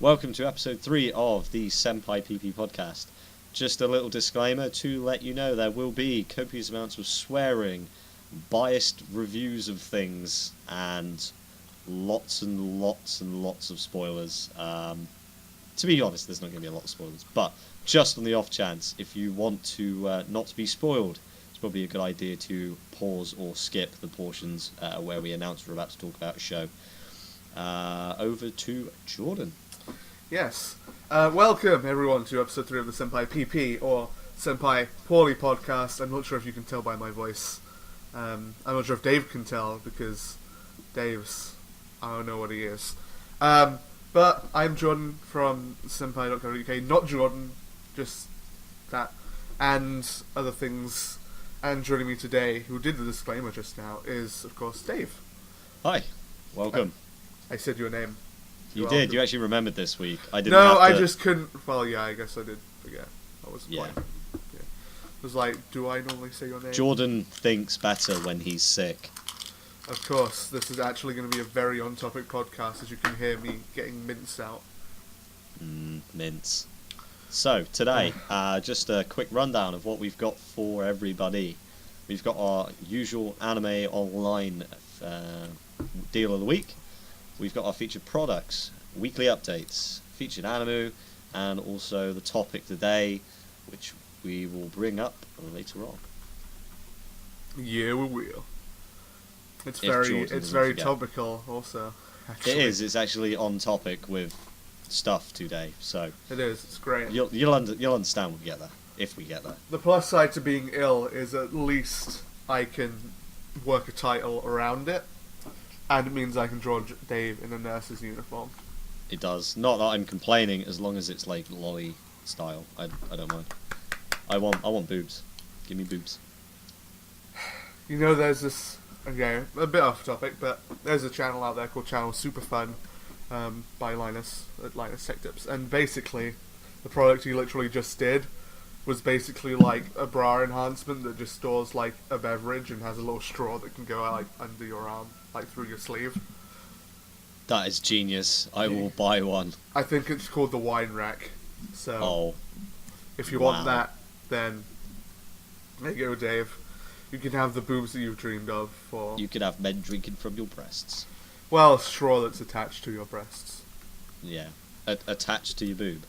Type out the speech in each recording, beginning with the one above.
Welcome to episode 3 of the Senpai PP podcast. Just a little disclaimer to let you know there will be copious amounts of swearing, biased reviews of things, and lots and lots and lots of spoilers. To be honest, there's not going to be a lot of spoilers, but just on the off chance, if you want to not to be spoiled, it's probably a good idea to pause or skip the portions where we announce we're about to talk about a show. Over to Jordan. Yes. Welcome, everyone, to episode 3 of the Senpai PP, or Senpai Poorly podcast. I'm not sure if you can tell by my voice. I'm not sure if Dave can tell, because Dave's... I don't know what he is. But I'm Jordan from senpai.co.uk. Not Jordan, just that. And other things. And joining me today, who did the disclaimer just now, is, of course, Dave. Hi. Welcome. I said your name. You did. You actually remembered this week. I didn't. No, have to... I just couldn't. Well, yeah, I guess I did forget. That was the point. Yeah. It was like, do I normally say your name? Jordan thinks better when he's sick. Of course, this is actually going to be a very on-topic podcast, as you can hear me getting mince out. Mince. So today, just a quick rundown of what we've got for everybody. We've got our usual anime online deal of the week. We've got our featured products, weekly updates, featured anime, and also the topic today, which we will bring up later on. Yeah, we will. It's very topical, also. Actually. It is. It's actually on topic with stuff today, so it is. It's great. You'll understand when we get there, if we get there. The plus side to being ill is at least I can work a title around it. And it means I can draw Dave in a nurse's uniform. It does. Not that I'm complaining, as long as it's like lolly style. I don't mind. I want boobs. Give me boobs. You know, there's this. Okay, a bit off topic, but there's a channel out there called Channel Super Fun by Linus at Linus Tech Tips, and basically, the product he literally just did was basically like a bra enhancement that just stores like a beverage and has a little straw that can go like under your arm. Like through your sleeve. That is genius. I will buy one. I think it's called the wine rack. So, if you want that, then there you go, Dave. You can have the boobs that you've dreamed of. You can have men drinking from your breasts. Well, a straw that's attached to your breasts. Yeah, attached to your boob.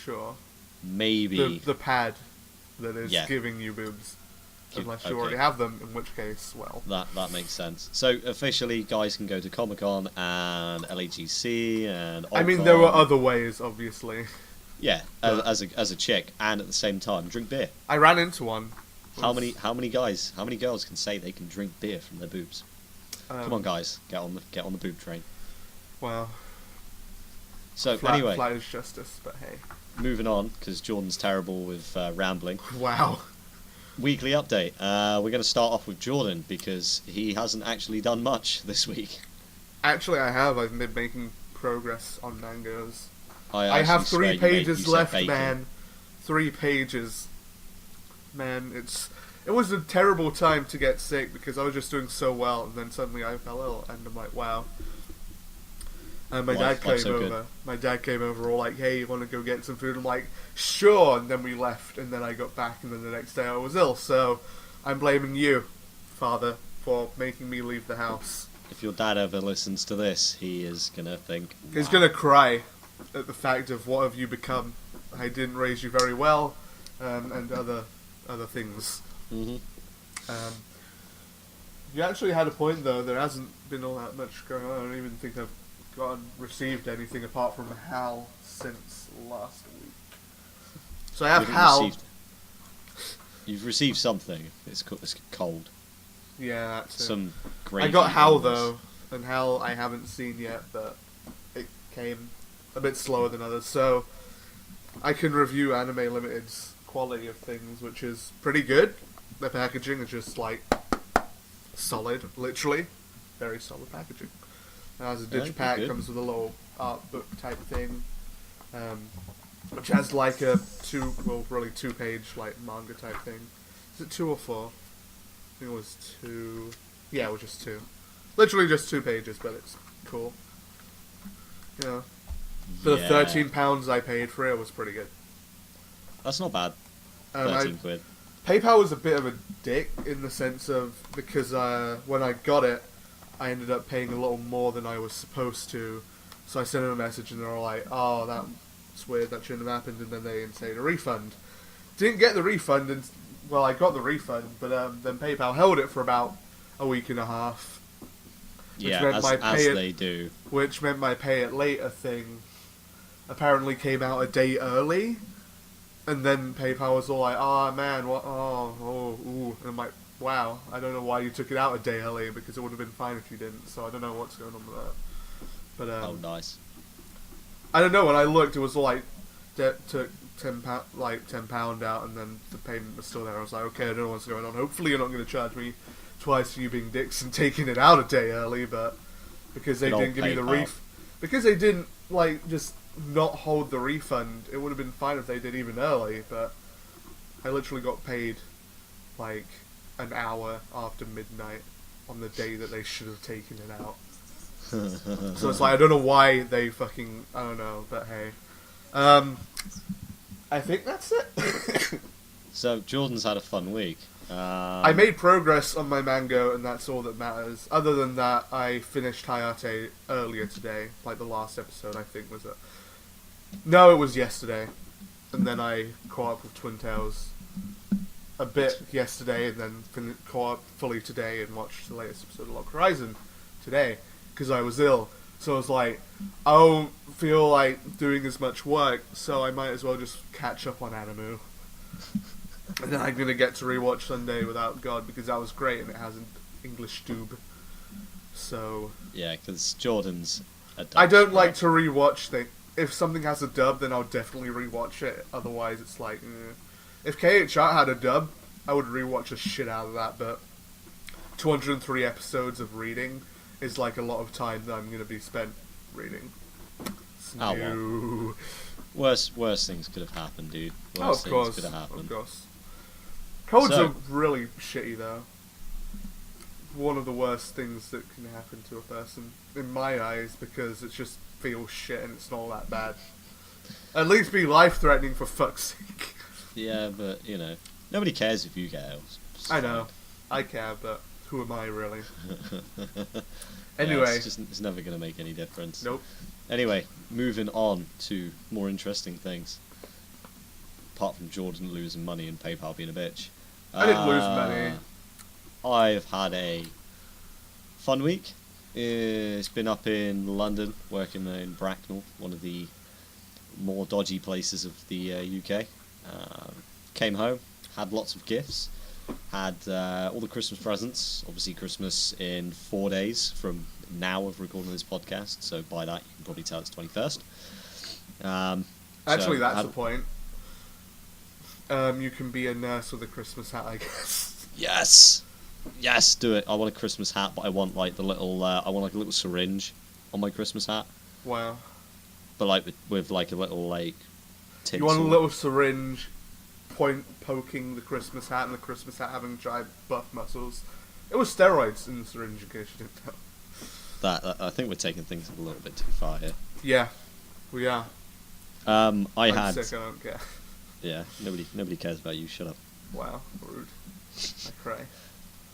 Sure. Maybe the pad that is giving you boobs. Unless you already have them, in which case, well... That makes sense. So, officially, guys can go to Comic-Con and LAGC and... I mean, there were other ways, obviously. Yeah, as a chick, and at the same time, drink beer. I ran into one. How many girls can say they can drink beer from their boobs? Come on, guys, get on the boob train. Well... So, anyway... Flat is justice, but hey. Moving on, because Jordan's terrible with rambling. Wow. Weekly update. We're going to start off with Jordan because he hasn't actually done much this week. Actually, I have. I've been making progress on mangoes. I have 3 pages left, bacon. man. 3 pages. Man, it was a terrible time to get sick because I was just doing so well, and then suddenly I fell ill, and I'm like, wow. And my dad came over. Good. My dad came over, all like, "Hey, you want to go get some food?" I'm like, "Sure." And then we left, and then I got back, and then the next day I was ill. So, I'm blaming you, Father, for making me leave the house. If your dad ever listens to this, he is gonna think. Wow. He's gonna cry at the fact of what have you become. I didn't raise you very well, and other things. Mm-hmm. You actually had a point though. There hasn't been all that much going on. I don't even think I've received anything apart from Hal since last week. So I have Hal. You've received something. It's cold. Yeah, that's some great. I got Hal though, and Hal I haven't seen yet, but it came a bit slower than others. So I can review Anime Limited's quality of things, which is pretty good. The packaging is just like solid, literally, very solid packaging. As a digipack, comes with a little art book type thing, which has like a 2-page like manga type thing. Is it 2 or 4? I think it was 2. Yeah, it was just 2. Literally just 2 pages, but it's cool. Yeah. For the Yeah. £13 I paid for it was pretty good. That's not bad. Um, 13 quid. PayPal was a bit of a dick in the sense of because when I got it, I ended up paying a little more than I was supposed to. So I sent them a message and they were like, "Oh, that's weird. That shouldn't have happened." And then they instated a refund. Didn't get the refund, and well, I got the refund, but then PayPal held it for about a week and a half. Yeah, meant as they do. Which meant my pay it later thing apparently came out a day early. And then PayPal was all like, "Oh man, what? Ooh." And I'm like, "Wow, I don't know why you took it out a day early because it would have been fine if you didn't." So I don't know what's going on with that. But Oh, nice. I don't know. When I looked, it was all like took £10 out, and then the payment was still there. I was like, "Okay, I don't know what's going on. Hopefully, you're not going to charge me twice for you being dicks and taking it out a day early." But because they Good didn't old give me the because they didn't just not hold the refund, it would have been fine if they did even early, but I literally got paid like an hour after midnight on the day that they should have taken it out. So it's like, I don't know why they fucking, I don't know, but hey. I think that's it. So, Jordan's had a fun week. I made progress on my mango, and that's all that matters. Other than that, I finished Hayate earlier today, like the last episode, I think, was it? No, it was yesterday. And then I caught up with Twin Tails a bit yesterday, and then caught up fully today and watched the latest episode of Lock Horizon today, because I was ill. So I was like, I don't feel like doing as much work, so I might as well just catch up on anime. And then I'm going to get to rewatch Sunday Without God, because that was great, and it has an English dub. So... Yeah, because Jordan's a dub. I don't like to rewatch things. If something has a dub, then I'll definitely rewatch it. Otherwise, it's like, If KHR had a dub, I would rewatch the shit out of that, but 203 episodes of reading is like a lot of time that I'm going to be spent reading. Oh, well. Worse things could have happened, dude. Worse things could have happened. Of course. Colds are really shitty, though. One of the worst things that can happen to a person, in my eyes, because it just feels shit and it's not all that bad. At least be life-threatening, for fuck's sake. Yeah, but, nobody cares if you get ill. I know. I care, but who am I, really? Anyway. Yeah, it's never going to make any difference. Nope. Anyway, moving on to more interesting things. Apart from Jordan losing money and PayPal being a bitch. I didn't lose money. I've had a fun week. It's been up in London, working in Bracknell, one of the more dodgy places of the UK. Came home, had lots of gifts, had all the Christmas presents. Obviously, Christmas in 4 days from now of recording this podcast, so by that you can probably tell it's 21st. Actually, that's the point. You can be a nurse with a Christmas hat, I guess. Yes, do it. I want a Christmas hat, but I want like the little. I want like a little syringe on my Christmas hat. Wow. But like with like a little like. Tinsel. You want a little syringe, poking the Christmas hat, and the Christmas hat having giant buff muscles. It was steroids in the syringe, in case you didn't know. That I think we're taking things a little bit too far here. Yeah, we are. I'm sick. I don't care. Yeah, nobody cares about you. Shut up. Wow, rude. I cry.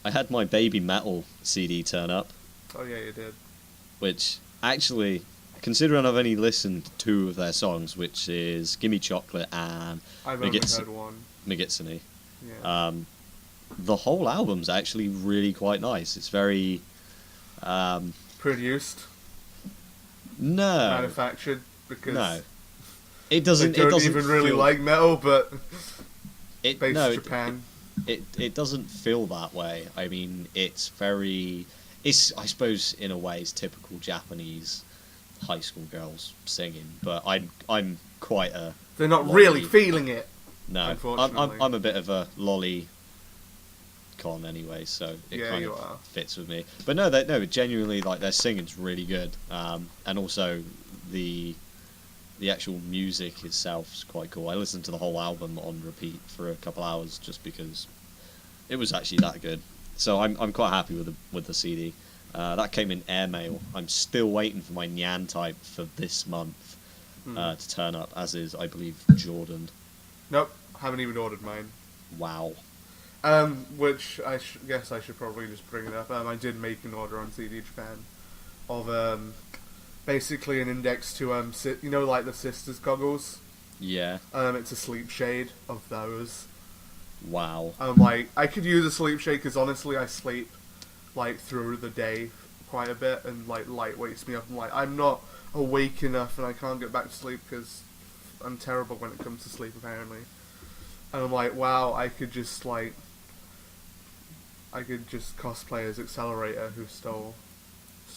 I had my Baby Metal CD turn up. Oh yeah, you did. Which, actually, considering I've only listened to 2 of their songs, which is Gimme Chocolate and I've only heard one. Megitsune. Yeah. The whole album's actually really quite nice. It's very... produced? No. Manufactured? Because... No. It doesn't even really like metal, but... Japan. It doesn't feel that way. I mean, it's very... It's, I suppose, in a way, it's typical Japanese high school girls singing, but I'm quite a... They're not really feeling it. No, unfortunately. I'm a bit of a lolly con anyway, so it kind of are. fits with me. But no, genuinely, like, their singing's really good, and also the actual music itself is quite cool. I listened to the whole album on repeat for a couple hours just because it was actually that good. So I'm quite happy with the CD. That came in airmail. I'm still waiting for my Nyan type for this month to turn up, as is, I believe, Jordan. Nope, haven't even ordered mine. Wow. Which I guess I should probably just bring it up. I did make an order on CD Japan of basically an index to you know, like the sisters goggles. Yeah. It's a sleep shade of those. Wow. Like, I could use a sleep shade because honestly, I sleep like through the day quite a bit, and like light wakes me up. And like, I'm not awake enough, and I can't get back to sleep because I'm terrible when it comes to sleep, apparently. And I'm like, wow, I could just cosplay as Accelerator, who stole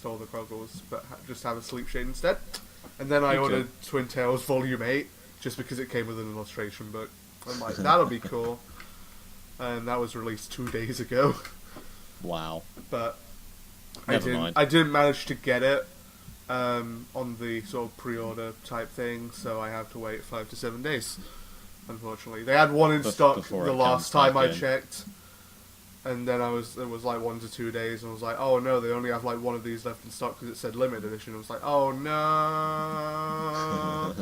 the goggles, but just have a sleep shade instead. And then I ordered Twin Tails Volume 8 just because it came with an illustration book. I'm like, that'll be cool. And that was released 2 days ago. Wow. But Never mind. I didn't manage to get it on the sort of pre-order type thing, so I have to wait 5 to 7 days. Unfortunately, they had one in stock the last time I checked, and then it was like 1 to 2 days, and I was like, oh no, they only have like one of these left in stock because it said limited edition. I was like, oh no.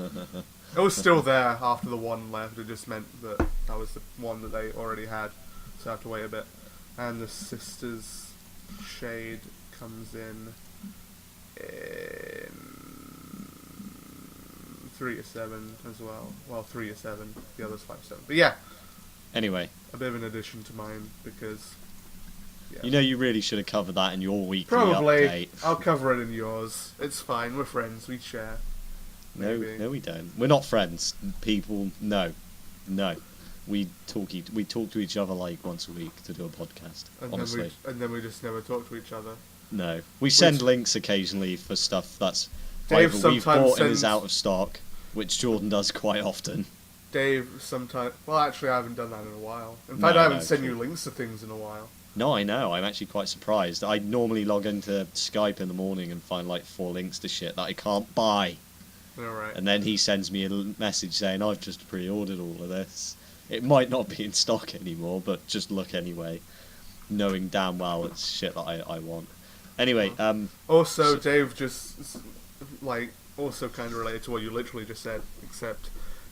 It was still there after the one left. It just meant that was the one that they already had, so I have to wait a bit. And the Sisters shade comes in 3 to 7 as well. Well, 3 to 7. The other's 5 to 7. But yeah. Anyway, a bit of an addition to mine because. Yeah. You know, you really should have covered that in your weekly Probably. update. I'll cover it in yours. It's fine. We're friends. We share. Maybe. No, we don't. We're not friends. People, no. We talk to each other like once a week to do a podcast. Honestly. Then we just never talk to each other. No, we send links occasionally for stuff that's Dave either we've bought and is sends out of stock, which Jordan does quite often. Dave sometimes. Well, actually, I haven't done that in a while. In fact, I haven't sent you links to things in a while. No, I know. I'm actually quite surprised. I normally log into Skype in the morning and find like 4 links to shit that I can't buy. Alright. And then he sends me a message saying, I've just pre-ordered all of this. It might not be in stock anymore, but just look anyway. Knowing damn well it's shit that I want. Anyway, Also, Dave just, like, also kind of related to what you literally just said, except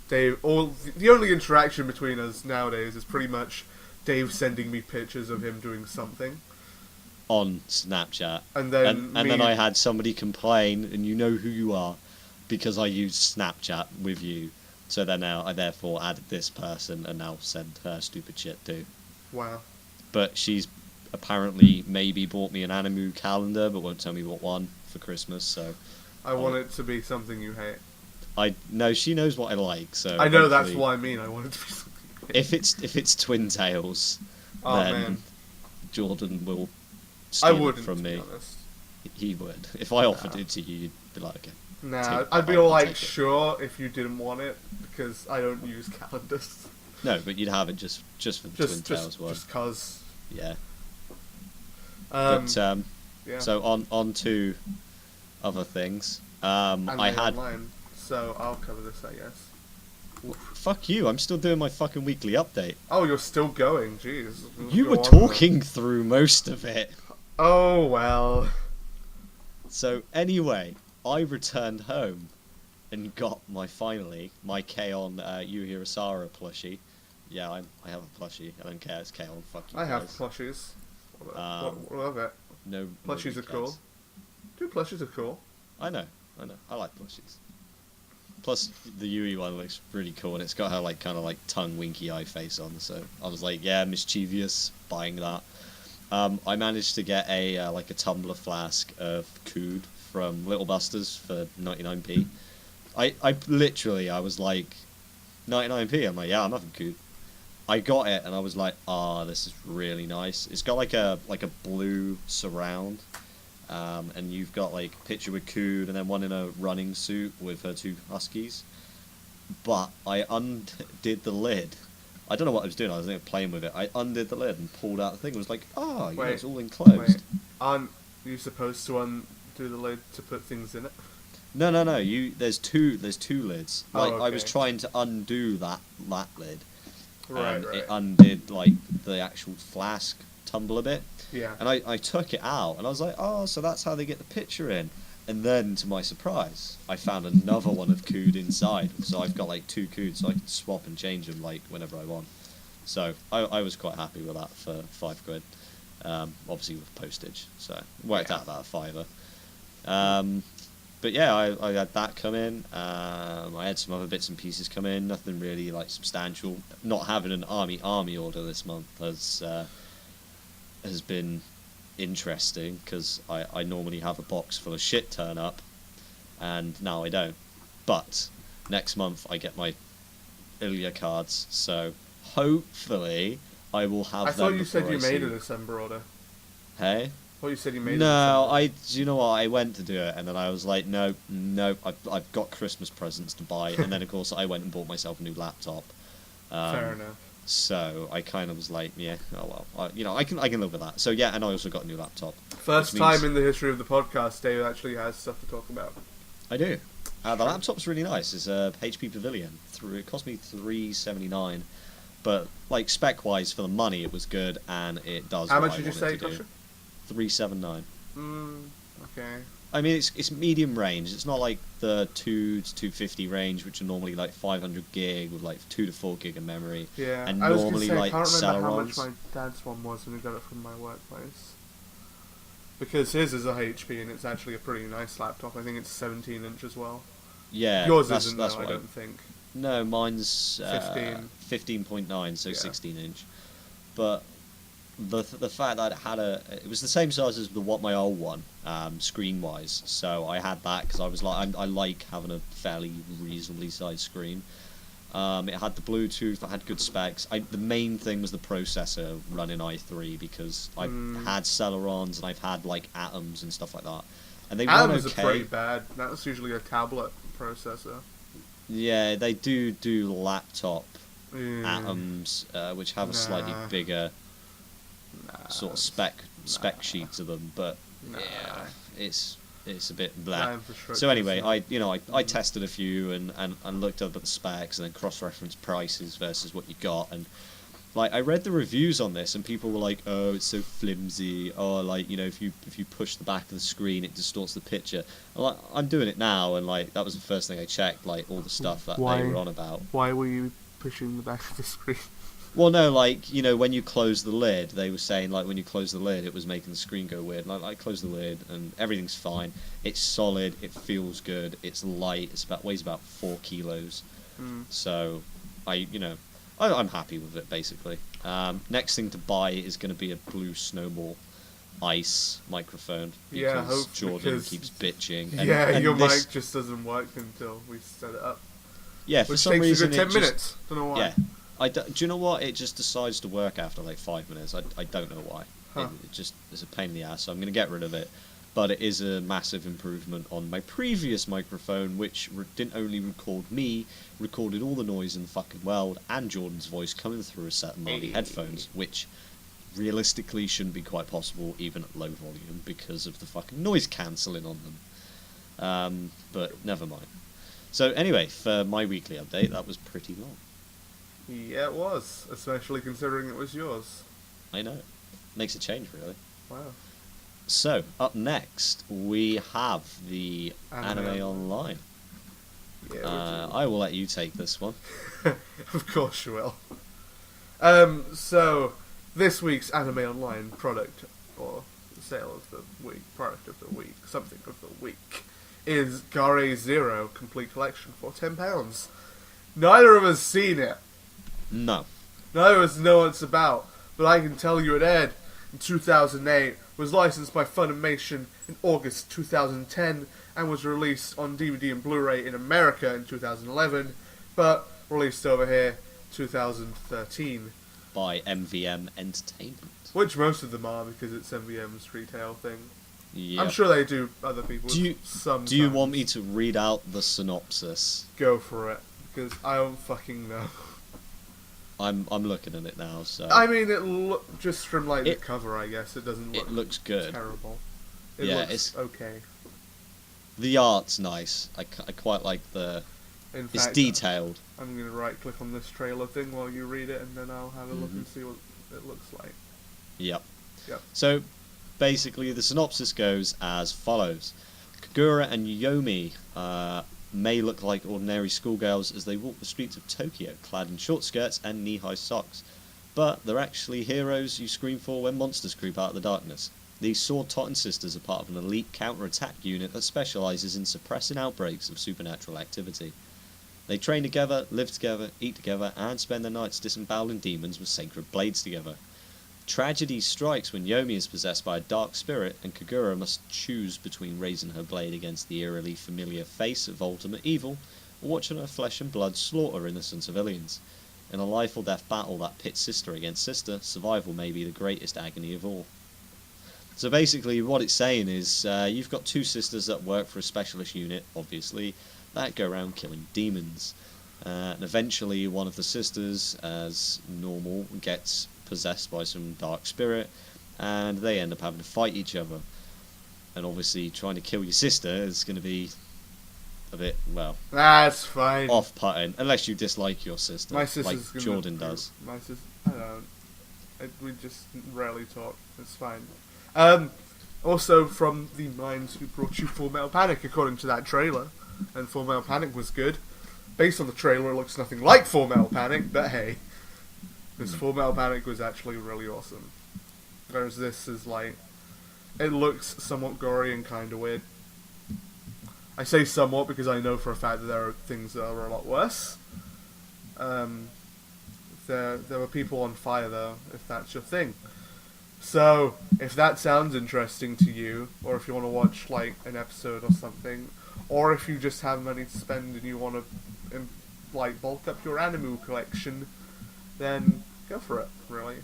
Dave, the only interaction between us nowadays is pretty much Dave sending me pictures of him doing something. On Snapchat. And then then I had somebody complain, and you know who you are, because I used Snapchat with you. So then now I therefore added this person and now send her stupid shit too. Wow. But she's apparently maybe bought me an Animu calendar, but won't tell me what one for Christmas. So I want it to be something you hate. No, she knows what I like. So I know that's what I mean. I want it to be something you hate. If it's Twin Tails, oh, then man. Jordan will steal it from me. To be honest. He would. If I offered it to you, you'd be like, okay. Nah, I'd be all like, sure, if you didn't want it, because I don't use calendars. No, but you'd have it just for the Twin Tails one. Just cause. Yeah. Yeah. So on to other things. I had online, so I'll cover this, I guess. Fuck you! I'm still doing my fucking weekly update. Oh, you're still going? Jeez. You were talking through most of it. Oh well. So anyway, I returned home and got my K-On! Yuhi Asara plushie. Yeah, I have a plushie. I don't care. It's K-On! Fuck you. I have plushies. Love it. No. Plushies are cool. Dude, plushies are cool. I know. I like plushies. Plus, the Yui one looks really cool, and it's got her like kind of like tongue winky eye face on. So I was like, yeah, mischievous, buying that. I managed to get a like a tumbler flask of Cood from Little Busters for 99p. I was like, 99p. I'm like, yeah, I'm having Cood. I got it, and I was like, this is really nice. It's got like a blue surround. And you've got like a picture with Cood and then one in a running suit with her 2 huskies. But I undid the lid. I don't know what I was doing. I was playing with it. I undid the lid and pulled out the thing. It was like, it's all enclosed. Wait, aren't you supposed to undo the lid to put things in it? No. There's two lids. Like okay. I was trying to undo that lid, Right. It undid like the actual flask tumbler bit. Yeah. And I took it out, and I was like, oh, so that's how they get the picture in. And then, to my surprise, I found another one of Cood inside. So I've got like 2 Coods, so I can swap and change them like whenever I want. So I was quite happy with that for £5. Obviously with postage, so it worked out about a £5. But yeah, I had that come in. I had some other bits and pieces come in. Nothing really like substantial. Not having an army order this month has been interesting, because I normally have a box full of shit turn up, and now I don't. But next month I get my Ilya cards, so hopefully I will have them. I thought you said you made a a December order. Hey? I thought you said you made No, a do you know what? I went to do it, and then I was like, no, I've got Christmas presents to buy, and then of course I went and bought myself a new laptop. Fair enough. So I kind of was like, yeah, oh well, I can live with that. So yeah, and I also got a new laptop. First time in the history of the podcast, Dave actually has stuff to talk about. I do. The laptop's really nice. It's a HP Pavilion. It cost me $379, but like spec wise for the money, it was good, and it does. How what much I did you wanted say to it cost do. you? $379. Okay. I mean, it's medium range. It's not like the 2 to 250 range, which are normally like 500 gig with like 2 to 4 gig of memory. Yeah. And I was normally gonna say, like I can't remember how much Celerons. my dad's one was when he got it from my workplace. Because his is a HP and it's actually a pretty nice laptop. I think it's 17-inch as well. Yeah, Yours that's isn't, that's though, I what don't think. No, mine's 15. 15.9, so Yeah. 16-inch. But the fact that it was the same size as my old one, screen wise. So I had that because I was like, I like having a fairly reasonably sized screen. It had the Bluetooth, it had good specs. The main thing was the processor running i3, because I've had Celerons and I've had like Atoms and stuff like that, and they run Atoms okay. are pretty bad. That's usually a tablet processor. Yeah, they do laptop Yeah. Atoms, which have a slightly bigger sort of spec sheet to them, but yeah, it's a bit blah. So anyway, I tested a few and looked up at the specs and then cross-referenced prices versus what you got, and like I read the reviews on this and people were like, oh, it's so flimsy, oh, like, if you push the back of the screen it distorts the picture. Like, I'm doing it now, and like that was the first thing I checked, like all the stuff that they were on about. Why were you pushing the back of the screen? Well, no, like, when you close the lid, they were saying, like, when you close the lid, it was making the screen go weird. And I closed the lid, and everything's fine. It's solid, it feels good, it's light, weighs about 4 kilos. So, I'm happy with it, basically. Next thing to buy is going to be a blue Snowball Ice microphone, because Jordan keeps bitching. And your mic just doesn't work until we set it up. Yeah, for Which some takes reason a good 10 minutes. Don't know why. Yeah. Do you know what? It just decides to work after like 5 minutes. I don't know why. Huh. It's a pain in the ass, so I'm going to get rid of it. But it is a massive improvement on my previous microphone, which didn't only record me, recorded all the noise in the fucking world, and Jordan's voice coming through a set of Marley headphones, which realistically shouldn't be quite possible even at low volume because of the fucking noise cancelling on them. But never mind. So anyway, for my weekly update, that was pretty long. Yeah, it was, especially considering it was yours. I know. Makes a change, really. Wow. So, up next, we have the Anime Online. Yeah, I will let you take this one. Of course you will. So, this week's Anime Online product, or sale of the week, product of the week, something of the week, is Gare Zero Complete Collection for £10. Neither of us seen it. No. Neither of us know what it's about, but I can tell you it aired in 2008, was licensed by Funimation in August 2010, and was released on DVD and Blu-ray in America in 2011, but released over here 2013. By MVM Entertainment. Which most of them are, because it's MVM's retail thing. Yep. I'm sure they do other people. Do you want me to read out the synopsis? Go for it, because I don't fucking know. I'm looking at it now, so... I mean, just from like the cover, I guess, it doesn't look... It looks good. Terrible. It Yeah, looks okay. The art's nice. I quite like the In It's fact, detailed. I'm going to right-click on this trailer thing while you read it, and then I'll have a look and see what it looks like. Yep. Yep. So, basically, the synopsis goes as follows. Kagura and Yomi may look like ordinary schoolgirls as they walk the streets of Tokyo, clad in short skirts and knee-high socks. But they're actually heroes you scream for when monsters creep out of the darkness. These sword-totting sisters are part of an elite counter-attack unit that specialises in suppressing outbreaks of supernatural activity. They train together, live together, eat together, and spend their nights disemboweling demons with sacred blades together. Tragedy strikes when Yomi is possessed by a dark spirit, and Kagura must choose between raising her blade against the eerily familiar face of ultimate evil, or watching her flesh and blood slaughter innocent civilians. In a life-or-death battle that pits sister against sister, survival may be the greatest agony of all. So basically what it's saying is, you've got two sisters that work for a specialist unit, obviously, that go around killing demons. And eventually one of the sisters, as normal, gets possessed by some dark spirit, and they end up having to fight each other. And obviously trying to kill your sister is going to be a bit, well, That's fine. off-putting, unless you dislike your sister, My sister's like gonna Jordan does. My sister, I don't. We just rarely talk. It's fine. Also from the minds who brought you Full Metal Panic, according to that trailer, and Full Metal Panic was good. Based on the trailer, it looks nothing like Full Metal Panic, but hey, because Full Metal Panic was actually really awesome. Whereas this is like, it looks somewhat gory and kind of weird. I say somewhat because I know for a fact that there are things that are a lot worse. There were people on fire though, if that's your thing. So, if that sounds interesting to you, or if you want to watch like an episode or something, or if you just have money to spend and you want to like bulk up your anime collection, then go for it, really.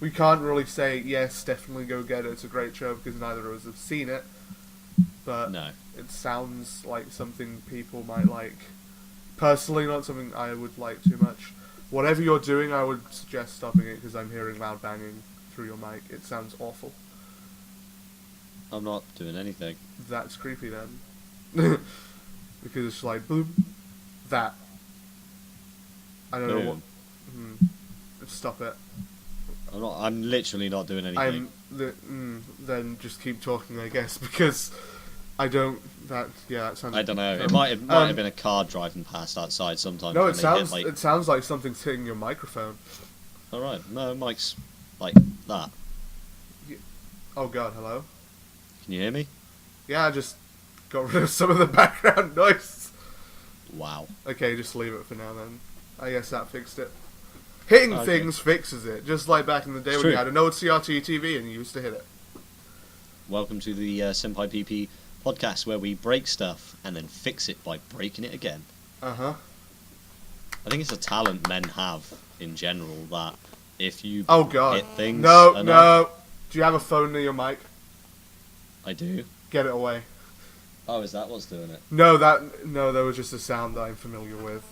We can't really say, yes, definitely go get it, it's a great show, because neither of us have seen it. But No. it sounds like something people might like. Personally, not something I would like too much. Whatever you're doing, I would suggest stopping it, because I'm hearing loud banging through your mic. It sounds awful. I'm not doing anything. That's creepy then. Because it's like, boom, that. I don't know what... Stop it. I'm literally not doing anything. Then just keep talking, I guess, because I don't... That sounds... I don't know. terrible. It might have been a car driving past outside sometimes. No, when it they sounds hit, like... it sounds like something's hitting your microphone. Alright, no, Mike's like that. Oh god, hello? Can you hear me? Yeah, I just got rid of some of the background noise. Wow. Okay, just leave it for now then. I guess that fixed it. Hitting Okay. things fixes it, just like back in the day It's when you true. had an old CRT TV and you used to hit it. Welcome to the Senpai PP podcast, where we break stuff and then fix it by breaking it again. Uh-huh. I think it's a talent men have in general, that if you Oh god. hit things No, enough- no. Do you have a phone near your mic? I do. Get it away. Oh, is that what's doing it? No, there was just a sound that I'm familiar with.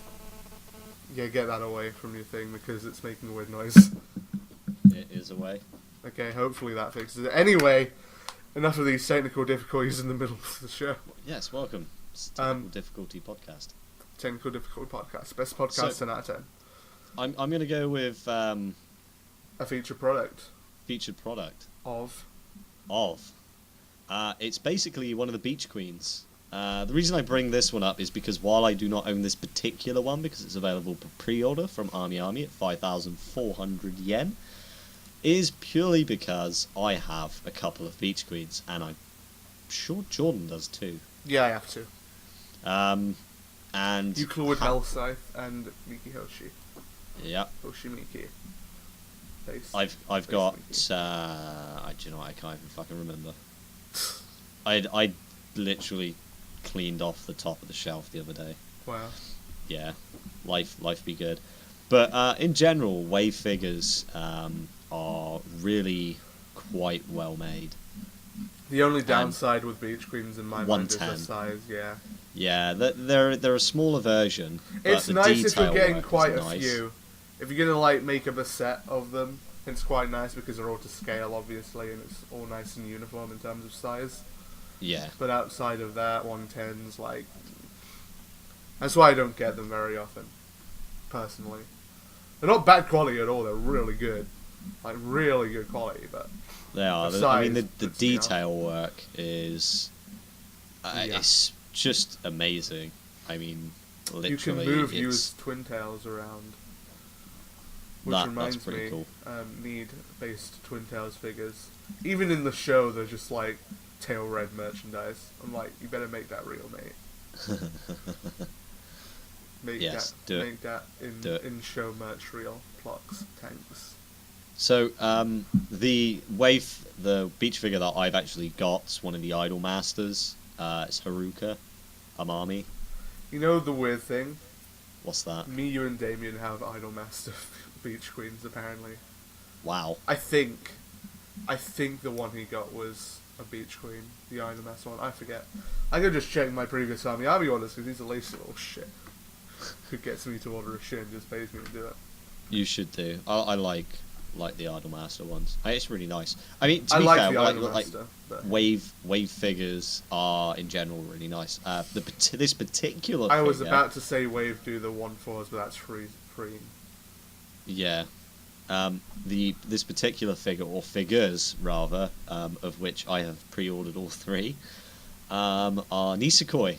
Yeah, get that away from your thing because it's making a weird noise. It is away. Okay, hopefully that fixes it. Anyway, enough of these technical difficulties in the middle of the show. Yes, welcome. It's Technical Difficulty Podcast. Technical difficulty podcast. Best podcast 10 out of 10. I'm going to go with A feature product featured product of... It's basically one of the Beach Queens. The reason I bring this one up is because while I do not own this particular one, because it's available for pre-order from Army at 5,400 yen, is purely because I have a couple of Beach Queens, and I'm sure Jordan does too. Yeah, I have to. And Euclid Hellscythe and Miki Hoshi. yeah, Hoshimiki. I've got. Do you know what? I can't even fucking remember. I literally cleaned off the top of the shelf the other day. Wow. Yeah, life be good. But in general, wave figures are really quite well made. The only downside with Beach Queens in my mind is their 110. size, yeah. Yeah, they're a smaller version. But It's the nice if you're detail getting work is quite a nice. few. If you're gonna like make up a set of them, it's quite nice because they're all to scale, obviously, and it's all nice and uniform in terms of size. Yeah. But outside of that, 110's like... That's why I don't get them very often, personally. They're not bad quality at all. They're really good, like really good quality. But They are. I mean, the detail work is it's just amazing. I mean, literally, you can move used twin tails around. Which reminds me, cool. need-based Twin Tails figures. Even in the show, they're just like tail red merchandise. I'm like, you better make that real, mate. Make that in show merch real. Plox, tanks. So the beach figure that I've actually got is one of the Idol Masters. It's Haruka Amami. You know the weird thing? What's that? Me, you, and Damien have Idol Master Beach Queens, apparently. Wow. I think the one he got was a Beach Queen, the Idol Master one. I forget. I could just check my previous army. I'll be honest, because he's a lazy little shit who gets me to order a shit and just pays me to do it. You should do. I like the Idol Master ones. It's really nice. I mean, to be like fair, the Idol Master, wave figures are in general really nice. This particular I was figure, about to say Wave do the 1/4s, but that's free. Yeah. This particular figure, or figures rather, of which I have pre-ordered all three, are Nisekoi.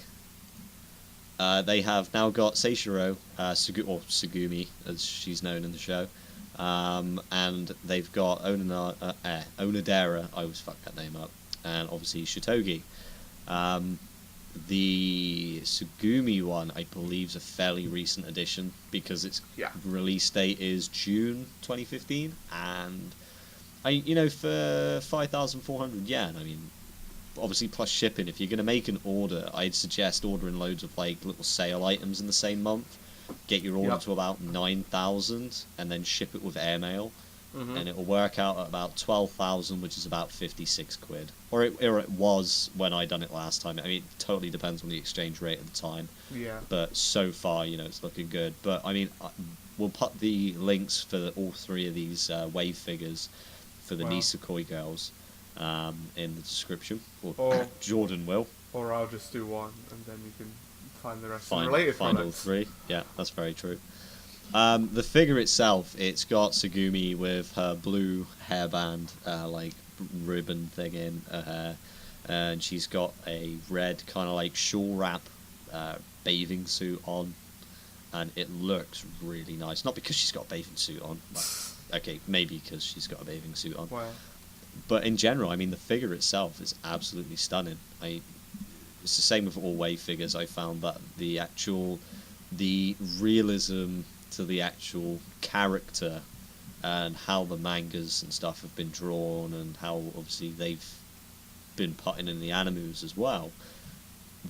They have now got Seishiro, or Sugumi, as she's known in the show, and they've got Onodera, I always fuck that name up, and obviously Chitoge. The Sugumi one, I believe, is a fairly recent addition because its release date is June 2015, and for 5,400 yen, I mean, obviously plus shipping. If you're going to make an order, I'd suggest ordering loads of like little sale items in the same month. Get your order to about 9,000, and then ship it with airmail. And it will work out at about 12,000, which is about 56 quid. Or it was when I done it last time. I mean, it totally depends on the exchange rate at the time. Yeah. But so far, it's looking good. But I mean, we'll put the links for all three of these wave figures for the Nisekoi girls in the description. Or Jordan will. Or I'll just do one, and then you can find the rest of the related find products. All three. Yeah, that's very true. The figure itself, it's got Sugumi with her blue hairband, like ribbon thing in her hair, and she's got a red kind of like shawl wrap bathing suit on, and it looks really nice. Not because she's got a bathing suit on, okay, maybe because she's got a bathing suit on. Wow. But in general, I mean, the figure itself is absolutely stunning. It's the same with all wave figures. I found that the realism to the actual character and how the mangas and stuff have been drawn and how obviously they've been putting in the animus as well,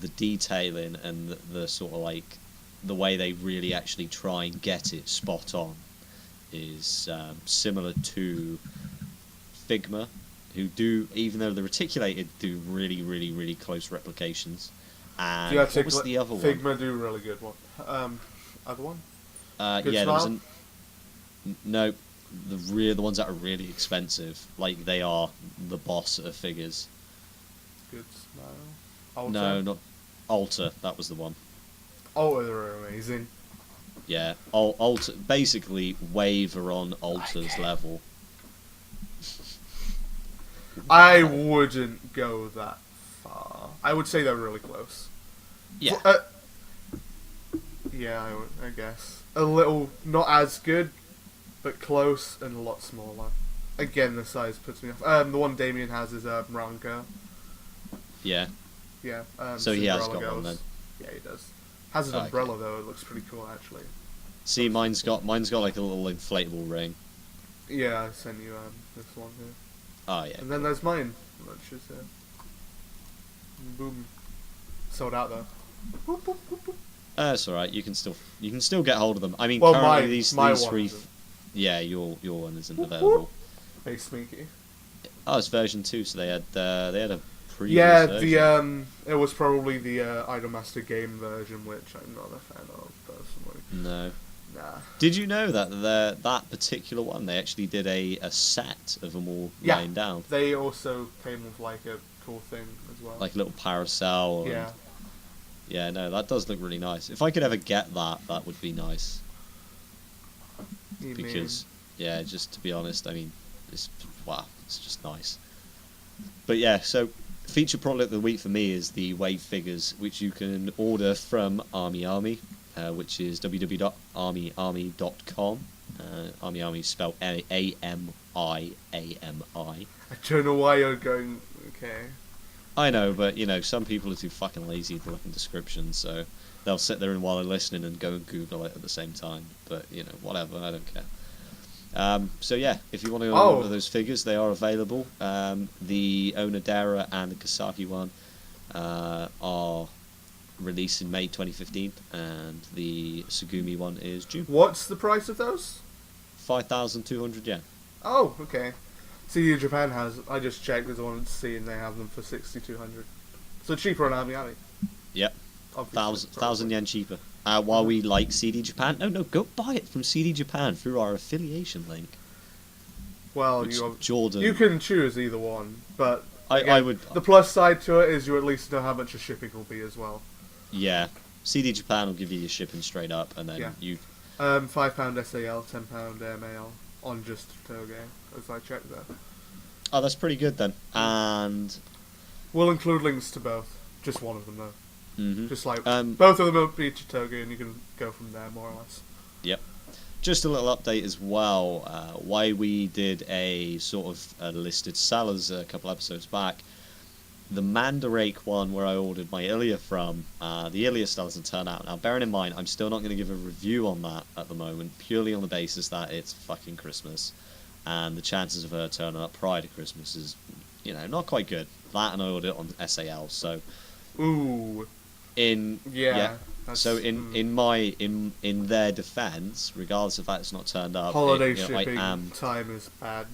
the detailing and the sort of like the way they really actually try and get it spot on is similar to Figma, who do, even though they're reticulated, do really, really, really close replications. And what was the other one? Figma do really good one. Other one? There was the ones that are really expensive, like they are the boss of figures. Good Smile? Alter? No, not Alter. That was the one. Alter are amazing. Yeah, Alter. Basically, Wave are on Alter's level. I wouldn't go that far. I would say they're really close. Yeah. Yeah, I guess. A little, not as good, but close and a lot smaller. Again, the size puts me off. The one Damien has is Ranka. Yeah. Yeah. So he has got one then. Yeah, he does. Has an umbrella though. It looks pretty cool actually. See, mine's got like a little inflatable ring. Yeah, I sent you this one here. Oh yeah. And then there's mine, which is boom, sold out though. Boop, boop, boop, boop. That's all right. You can still get hold of them. I mean, well, currently these three. Isn't. Yeah, your one isn't available. Hey, Sneaky. Oh, it's version 2, so they had a previous yeah, version. It was probably the Idolmaster game version, which I'm not a fan of personally. No. Nah. Did you know that that particular one, they actually did a set of them all lying down? They also came with like a cool thing as well. Like a little parasol. Yeah. Yeah, no, that does look really nice. If I could ever get that, that would be nice. Because, yeah, just to be honest, I mean, it's just nice. But yeah, so feature product of the week for me is the Wave figures, which you can order from Army, which is www.armyarmy.com. Army is spelled AMIAMI. I don't know why you're going. Okay. I know, but you know, some people are too fucking lazy to look in descriptions, so they'll sit there and while they're listening and go and Google it at the same time. But you know, whatever, I don't care. So yeah, if you want to order one of those figures, they are available. The Onodera and the Kasaki one are released in May 2015, and the Sugumi one is June. What's the price of those? 5,200 yen. Oh, okay. CD Japan has. I just checked because I wanted to see, and they have them for 6,200. So cheaper on Army. Yep. 1,000 yen cheaper. While we like CD Japan, no, go buy it from CD Japan through our affiliation link. Well, you can choose either one, but again, I would. The plus side to it is you at least know how much your shipping will be as well. Yeah, CD Japan will give you your shipping straight up, and then you. £5 SAL, £10 MAL on just Chitoge, as I checked there. Oh, that's pretty good then. And we'll include links to both. Just one of them though. Mm-hmm. Just like both of them will be Chitoge, and you can go from there more or less. Yep. Just a little update as well. Why we did a sort of listed sellers a couple episodes back. The Mandarake one where I ordered my Ilya from, the Ilya still hasn't turned out. Now, bearing in mind, I'm still not going to give a review on that at the moment, purely on the basis that it's fucking Christmas, and the chances of her turning up prior to Christmas is, you know, not quite good. That, and I ordered it on SAL, so. Ooh. Yeah. So in their defence, regardless of that it's not turned up, holiday shipping time is bad.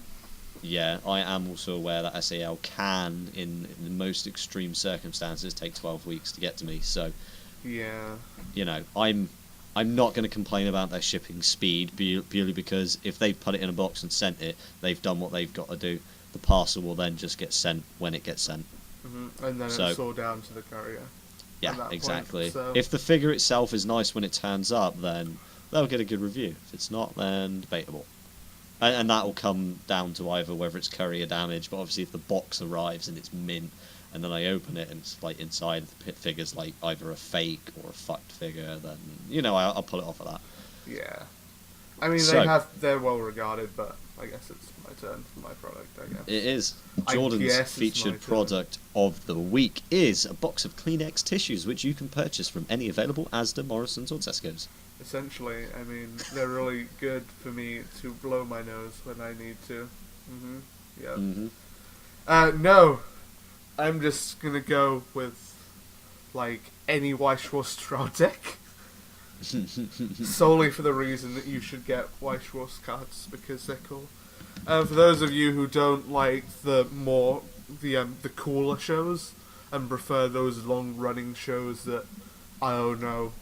Yeah, I am also aware that SAL can, in the most extreme circumstances, take 12 weeks to get to me. So, yeah, you know, I'm not going to complain about their shipping speed purely because if they put it in a box and sent it, they've done what they've got to do. The parcel will then just get sent when it gets sent. Mm-hmm. And then it's all down to the courier. Yeah, exactly. Point, so. If the figure itself is nice when it turns up, then they'll get a good review. If it's not, then debatable. And that will come down to either whether it's courier damage, but obviously if the box arrives and it's mint, and then I open it and it's like inside the figure's like either a fake or a fucked figure, then, you know, I'll pull it off of that. Yeah. I mean, they're well regarded, but I guess it's my turn for my product, I guess. It is. Jordan's featured product of the week is a box of Kleenex tissues, which you can purchase from any available Asda, Morrison's or Tesco's. Essentially, I mean, they're really good for me to blow my nose when I need to. Mm-hmm. Yeah. Mm-hmm. No, I'm just gonna go with, like, any Weichwurst deck. Solely for the reason that you should get Weichwurst cards, because they're cool. For those of you who don't like the cooler shows, and prefer those long-running shows that, I don't know,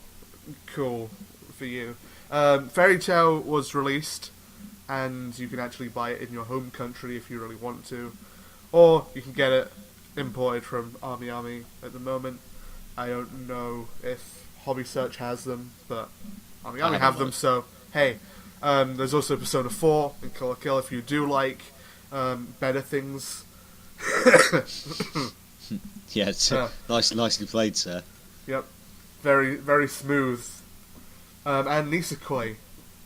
cool for you. Fairy Tail was released, and you can actually buy it in your home country if you really want to, or you can get it imported from Army at the moment. I don't know if Hobby Search has them, but Army have them, so hey. There's also Persona 4 and Color Kill if you do like better things. Yeah, it's nicely played, sir. Yep. Very, very smooth. And Nisekoi,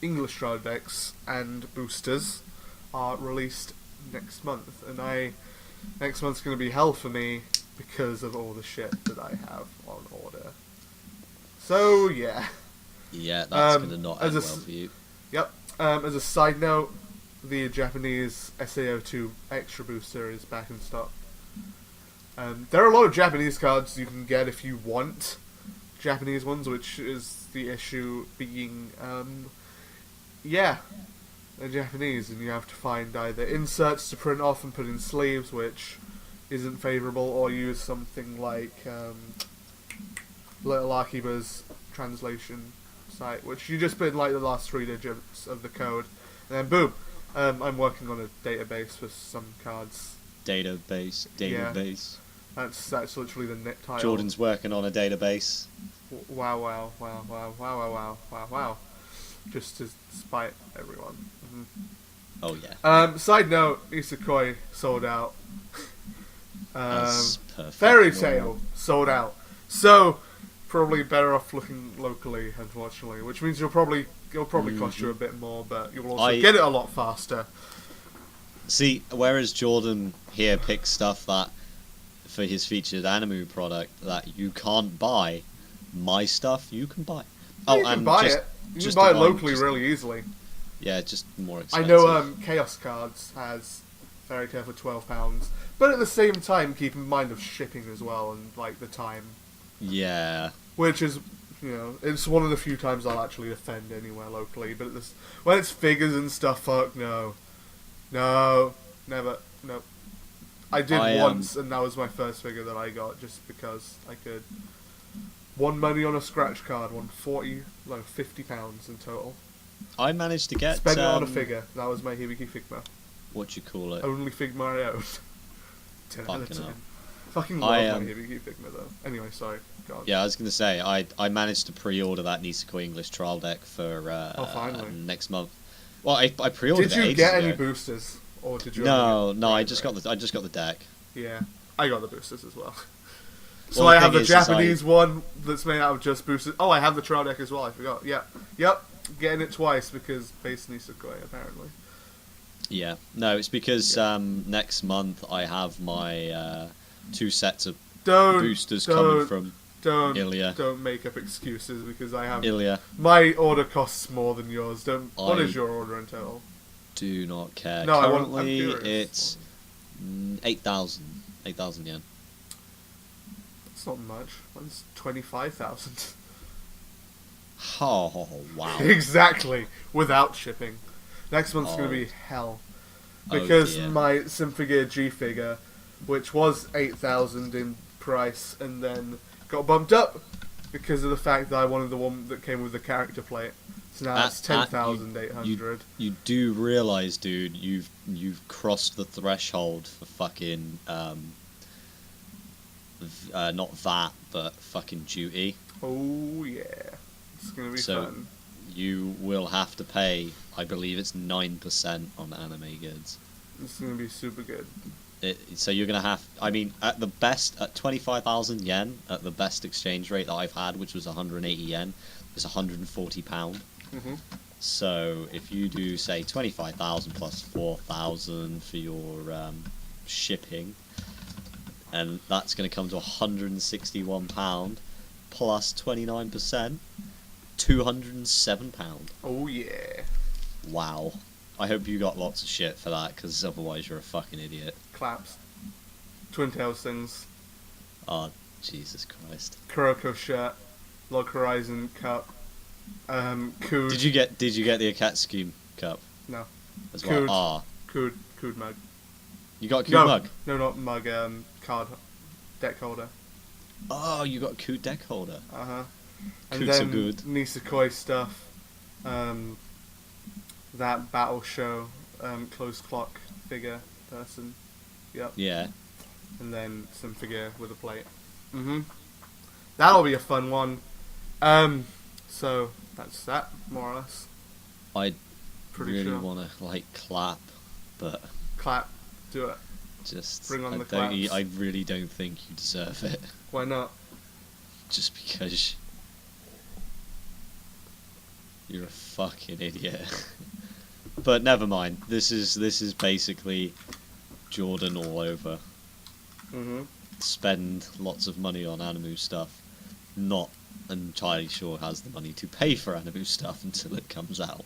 English Trial decks and boosters are released next month. And next month's going to be hell for me because of all the shit that I have on order. So, yeah. Yeah, that's going to not end well for you. Yep. As a side note, the Japanese SAO2 Extra Booster is back in stock. There are a lot of Japanese cards you can get if you want Japanese ones, which is the issue being, they're Japanese, and you have to find either inserts to print off and put in sleeves, which isn't favourable, or use something like Little Akiba's translation site, which you just put in like the last 3 digits of the code, and then boom. I'm working on a database for some cards. Database. Yeah. That's literally the net title. Jordan's working on a database. Wow. Just to spite everyone. Mm-hmm. Oh yeah. Side note, Isekoi sold out. That's perfect. Fairy Tail sold out. So probably better off looking locally, unfortunately. Which means it'll probably cost you a bit more, but you'll also get it a lot faster. See, whereas Jordan here picks stuff that for his featured anime product that you can't buy, my stuff you can buy. You can buy it. You can buy it locally really easily. Yeah, just more expensive. I know Chaos Cards has Fairy Tail for £12, but at the same time, keep in mind of shipping as well and like the time. Yeah. Which is, it's one of the few times I'll actually offend anywhere locally. But when it's figures and stuff, fuck no, never, no. I did once, and that was my first figure that I got just because I could. Won money on a scratch card, won £50 in total. I managed to get... Spent it on a figure. That was my Hibiki Figma. What you call it? Only Figma I owned. 10 out of 10. Fucking love my Hibiki Figma though. Anyway, sorry. God. Yeah, I was going to say, I managed to pre-order that Nisekoi English trial deck for finally. Next month. Well, I pre-ordered it. Did you get any boosters? Or did you No, I just got the deck. Yeah, I got the boosters as well. So I have the Japanese one that's made out of just boosters. Oh, I have the trial deck as well. I forgot. Yep. Getting it twice because base Nisekoi apparently. Yeah. No, it's because next month I have my 2 sets of boosters coming from Ilya. Don't make up excuses because I have Ilya. My order costs more than yours. What is your order in total? Do not care. No, currently it's 8,000 yen. It's not much. Mine's 25,000. Oh wow! Exactly, without shipping. Next month's going to be hell because my Symphogear G figure, which was 8,000 in price, and then got bumped up because of the fact that I wanted the one that came with the character plate. So now it's 10,800. You do realise, dude, you've crossed the threshold for fucking not VAT, but fucking duty. Oh yeah, it's gonna be fun. You will have to pay, I believe it's 9% on anime goods. It's gonna be super good. So you're gonna have, I mean, at the best, at 25,000 yen, at the best exchange rate that I've had, which was 180 yen, it's 140 pound. Mm-hmm. So if you do say 25,000 plus 4,000 for your shipping, and that's going to come to 161 pound plus 29%, 207 pound. Oh yeah! Wow. I hope you got lots of shit for that, because otherwise you're a fucking idiot. Claps. Twin Tails things. Oh, Jesus Christ. Kuroko shirt. Log Horizon cup. Kood. Did you get the Akatsuki cup? No. As well. Kood mug. You got a Kood mug? No, not mug. Card deck holder. Oh, you got a Kood deck holder. And Kood's then so good. Nisekoi stuff. That battle show closed clock figure person. Yep. Yeah. And then some figure with a plate. That'll be a fun one. So that's that, more or less. I really want to clap, but clap, do it. Just bring on the claps. I really don't think you deserve it. Why not? Just because you're a fucking idiot. But never mind. This is basically Jordan all over. Spend lots of money on anime stuff. Not entirely sure has the money to pay for anime stuff until it comes out.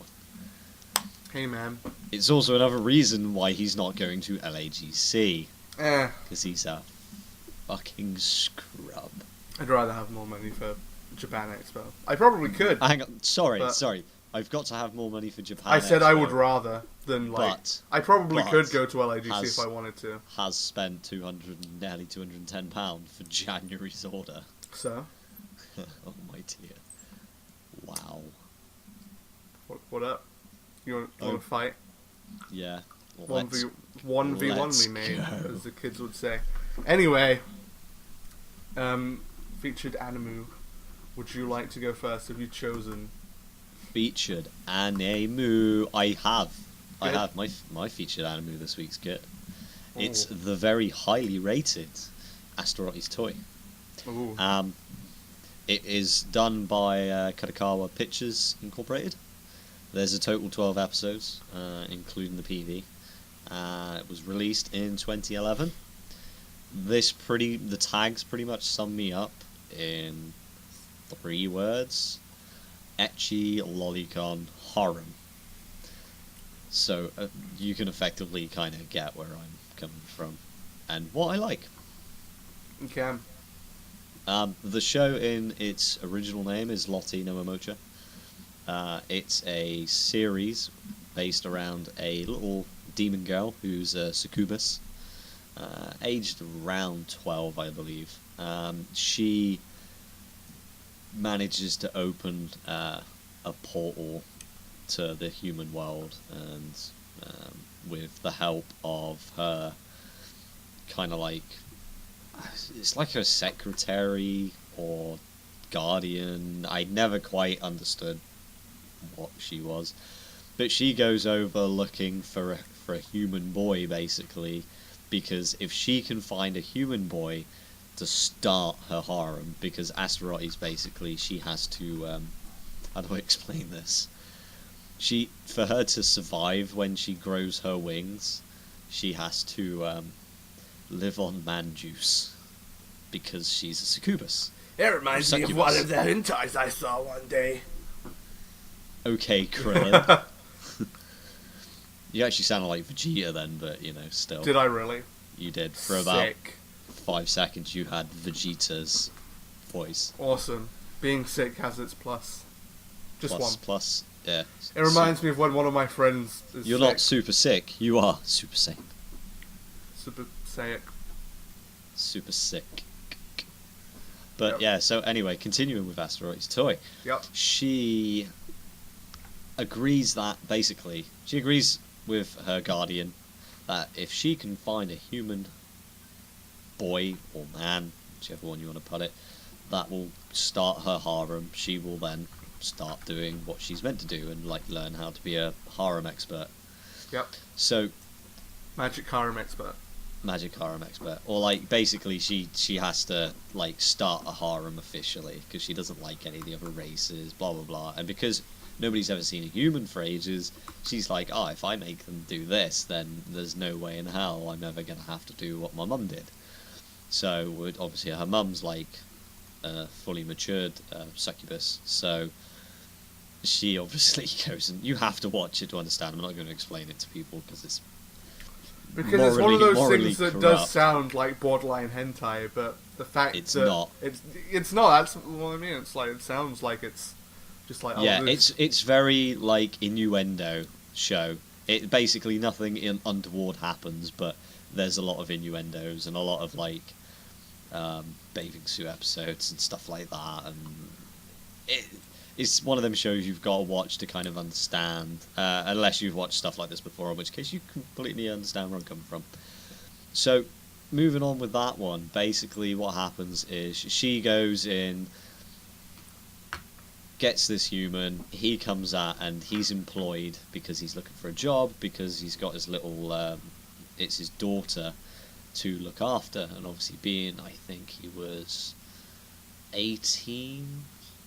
Hey man. It's also another reason why he's not going to LAGC. Because he's a fucking scrub. I'd rather have more money for Japan Expo. I probably could. Hang on, sorry. I've got to have more money for Japan I said Expo, I would rather than I probably could go to LAGC if I wanted to. Has spent nearly £210 for January's order. So? Oh my dear. Wow. What up? You want to fight? Yeah. 1v1 me, mate, as the kids would say. Anyway, Featured anime. Would you like to go first? Have you chosen? Featured anime. I have. I Good. have. My featured anime this week's good. It's Ooh. the very highly rated Asteroids Toy. Ooh. It is done by Kadokawa Pictures Incorporated. There's a total 12 episodes, including the PV. It was released in 2011. The tags pretty much sum me up in 3 words: ecchi, lolicon, harem. So you can effectively kind of get where I'm coming from and what I like. Okay. The show in its original name is Lotte no Momocha. It's a series based around a little demon girl who's a succubus, aged around 12, I believe. She manages to open a portal to the human world, and with the help of her kind of like, it's like her secretary or guardian. I never quite understood what she was, but she goes over looking for a human boy, basically, because if she can find a human boy to start her harem, because Asteroids, basically, she has to how do I explain this? For her to survive when she grows her wings, she has to live on man juice, because she's a succubus. It reminds me of Succubus. one of the hentais I saw one day. Okay, Krillin. You actually sounded like Vegeta then, but still. Did I really? You did. For about Sick. 5 seconds you had Vegeta's voice. Awesome. Being sick has its plus. Just one. Plus, yeah. It reminds me of when one of my friends is You're sick. not super sick, you are super sick. Super sick. Super sick. But Yep. yeah, so anyway, continuing with Asteroids Toy. Yep. She agrees with her guardian that if she can find a human boy or man, whichever one you want to put it, that will start her harem. She will then start doing what she's meant to do and learn how to be a harem expert. Yep. So Magic harem expert. magic harem expert, or basically she has to start a harem officially, because she doesn't like any of the other races, blah blah blah, and because nobody's ever seen a human for ages, she's like, if I make them do this, then there's no way in hell I'm ever gonna have to do what my mum did. So obviously her mum's fully matured succubus, so she obviously goes, and you have to watch it to understand. I'm not going to explain it to people because it's It's one of those morally things that corrupt. does sound like borderline hentai, but the fact It's that not. it's not. That's what I mean. It's it sounds like it's just like it's very innuendo show. It basically nothing untoward happens, but there's a lot of innuendos and a lot of bathing suit episodes and stuff like that, and it's one of them shows you've got to watch to kind of understand, unless you've watched stuff like this before, in which case you completely understand where I'm coming from. So, moving on with that one, basically what happens is she goes in, gets this human, he comes out, and he's employed because he's looking for a job, because he's got his little, it's his daughter to look after, and obviously being, I think he was 18,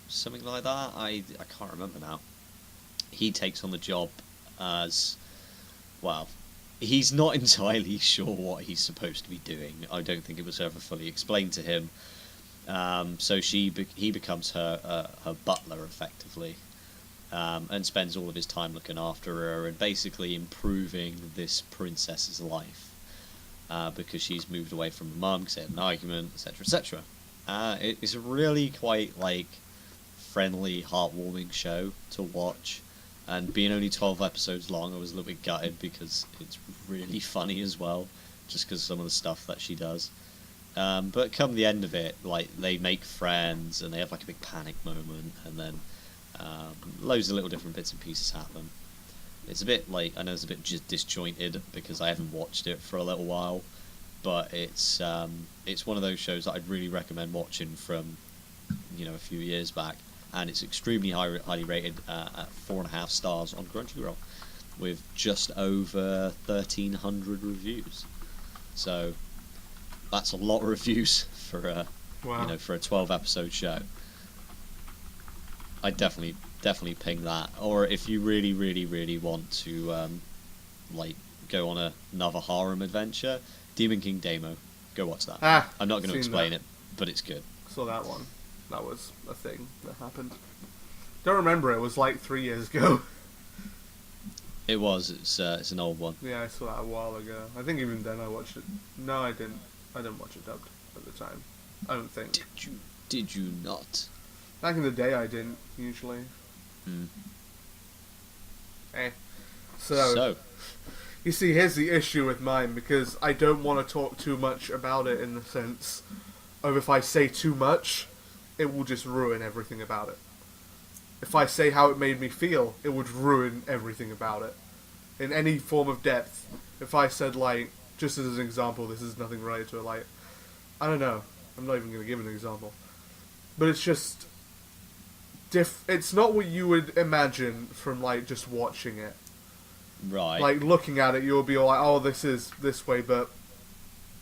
something like that, I can't remember now. He takes on the job as, well, he's not entirely sure what he's supposed to be doing. I don't think it was ever fully explained to him. So he becomes her butler, effectively, and spends all of his time looking after her and basically improving this princess's life, because she's moved away from her mum because they had an argument, etc., etc. It's a really quite friendly, heartwarming show to watch, and being only 12 episodes long, I was a little bit gutted because it's really funny as well, just because some of the stuff that she does. But come the end of it, they make friends and they have a big panic moment, and then loads of little different bits and pieces happen. It's a bit I know it's a bit disjointed because I haven't watched it for a little while, but it's one of those shows that I'd really recommend watching from, a few years back, and it's extremely highly rated at 4.5 stars on Crunchyroll, with just over 1,300 reviews. So that's a lot of reviews for a Wow. for a 12-episode show. I'd definitely ping that. Or if you really, really, really want to go on another harem adventure, Demon King Damo. Go watch that. I'm not going to explain it, but it's good. Saw that one. That was a thing that happened. Don't remember. It was like 3 years ago. It was. It's an old one. Yeah, I saw that a while ago. I think even then I watched it. No, I didn't. I didn't watch it dubbed at the time. I don't think. Did you not? Back in the day, I didn't usually. Mm. So, you see, here's the issue with mine, because I don't want to talk too much about it in the sense of if I say too much, it will just ruin everything about it. If I say how it made me feel, it would ruin everything about it. In any form of depth. If I said, like, just as an example, this is nothing related to it, like, I don't know, I'm not even going to give an example. But it's just, it's not what you would imagine from, like, just watching it. Right. Like, looking at it, you'll be all like, oh, this is this way, but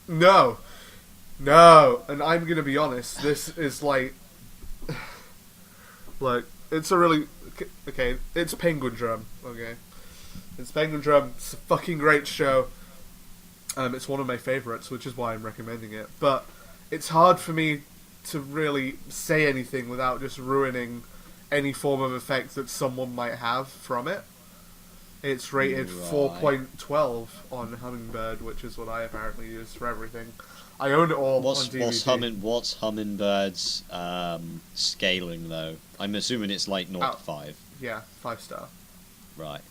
no. And I'm going to be honest, this is like, look, it's a really, okay, it's Penguin Drum, okay? It's Penguin Drum, it's a fucking great show. It's one of my favourites, which is why I'm recommending it. But it's hard for me to really say anything without just ruining any form of effect that someone might have from it. It's rated 4.12 on Hummingbird, which is what I apparently use for everything. I own it all on DVD. What's Hummingbird's scaling, though? I'm assuming it's like 0 to 5. Yeah, 5-star. Right.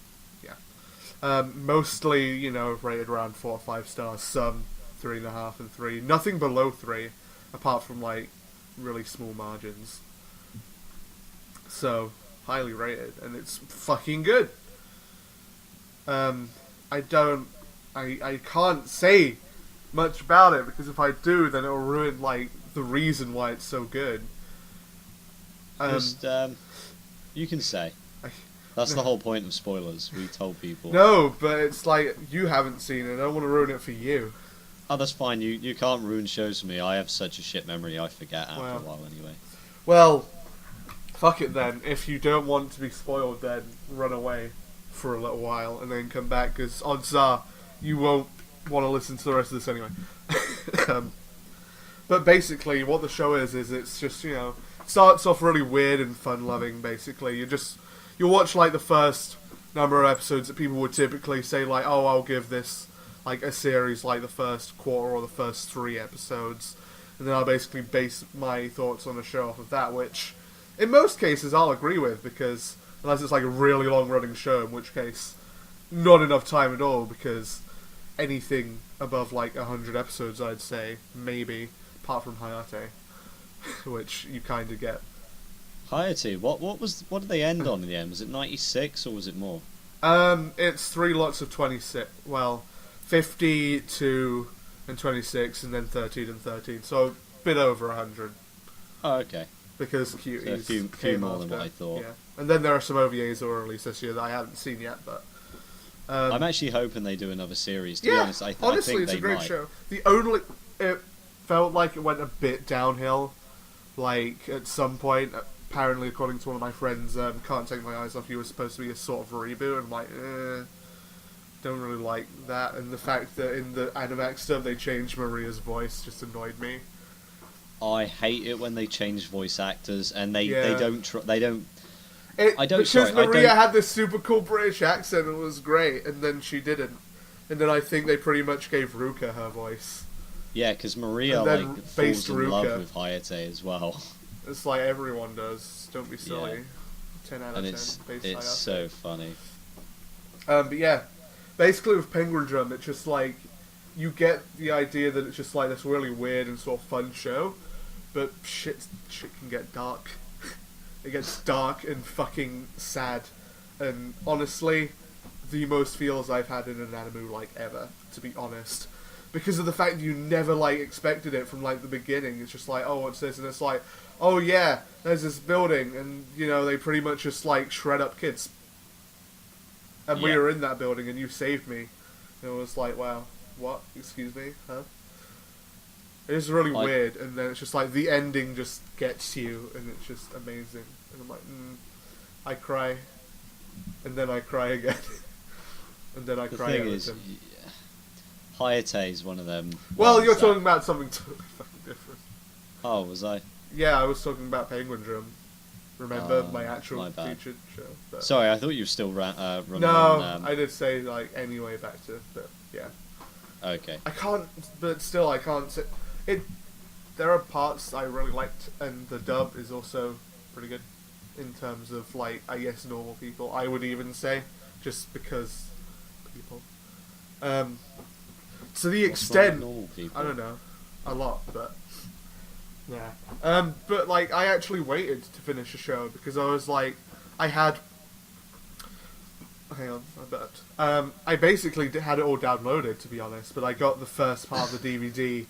Mostly, rated around 4 or 5 stars. Some 3.5 and 3. Nothing below 3, apart from, like, really small margins. So, highly rated, and it's fucking good. I can't say much about it, because if I do, then it'll ruin, like, the reason why it's so good. You can say. That's the whole point of spoilers. We told people. No, but it's like, you haven't seen it. I don't want to ruin it for you. Oh, that's fine. You can't ruin shows for me. I have such a shit memory. I forget after a while anyway. Well, fuck it then. If you don't want to be spoiled, then run away for a little while and then come back, because odds are you won't want to listen to the rest of this anyway. But basically, what the show is it's just, starts off really weird and fun-loving, basically. You'll watch, like, the first number of episodes that people would typically say, like, oh, I'll give this, like, a series, like, the first quarter or the first 3 episodes. And then I'll basically base my thoughts on the show off of that, which, in most cases, I'll agree with, because, unless it's, like, a really long-running show, in which case, not enough time at all, because anything above, like, 100 episodes, I'd say, maybe, apart from Hayate, which you kind of get. Hayate, what did they end on in the end? Was it 96 or was it more? It's 3 lots of 26. Well, 52 and 26, and then 13 and 13. So a bit over 100. Oh, okay. Because Cuties. So a few more than what I thought. Yeah, and then there are some OVAs that were released this year that I haven't seen yet, but. I'm actually hoping they do another series. To be honest, I honestly, think it's they a great might. show. It felt like it went a bit downhill. Like, at some point, apparently, according to one of my friends, Can't Take My Eyes Off You was supposed to be a sort of reboot, and I'm like, don't really like that. And the fact that in the Animax stuff they changed Maria's voice just annoyed me. I hate it when they change voice actors and they don't. Because Maria had this super cool British accent and it was great, and then she didn't. And then I think they pretty much gave Ruka her voice. Yeah, because Maria falls in love with Hayate as well. It's like everyone does. Don't be silly. Yeah. 10 out of 10. It's Hayate. So funny. But yeah, basically with Penguin Drum, it's just like you get the idea that it's just like this really weird and sort of fun show, but shit can get dark. It gets dark and fucking sad, and honestly, the most feels I've had in an anime, like, ever, to be honest. because of the fact you never like expected it from like the beginning. It's just like, oh, what's this? And it's like, oh yeah, there's this building, and you know they pretty much just like shred up kids. And we Yeah. were in that building, and you saved me. And it was like, wow, what? Excuse me, huh? It is really weird, and then it's just like the ending just gets you, and it's just amazing. And I'm like, I cry, and then I cry again, and then I The cry thing every is, time. Hayate is one of them. Well, ones you're that- talking about something totally fucking different. Oh, was I? Yeah, I was talking about Penguin Drum. Remember Oh, my actual my bad. featured show? But Sorry, I thought you were still running no, on. I did say like anyway back to, but yeah. Okay. I can't, but still I can't say it. There are parts I really liked, and the dub is also pretty good in terms of like I guess normal people. I would even say just because people. To the What's wrong with extent normal people? I don't know, a lot, but yeah. But like I actually waited to finish the show because I was like, I had. Hang on, I burped. I basically had it all downloaded, to be honest, but I got the first part of the DVD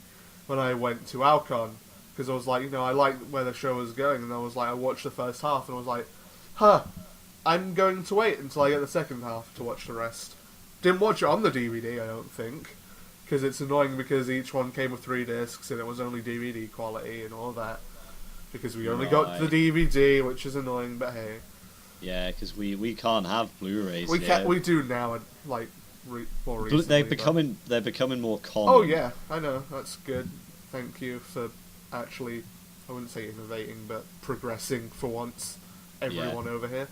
when I went to Alcon, because I was like, you know, I liked where the show was going, and I was like, I watched the first half, and I was like, I'm going to wait until I get the second half to watch the rest. Didn't watch it on the DVD, I don't think, because it's annoying because each one came with 3 discs, and it was only DVD quality and all that, because we only got the DVD, which is annoying, but hey. Yeah, because we can't have Blu-rays. We here. can we do now, like more recently. They're becoming more common. Oh yeah, I know, that's good. Thank you for actually, I wouldn't say innovating, but progressing for once. Everyone over here.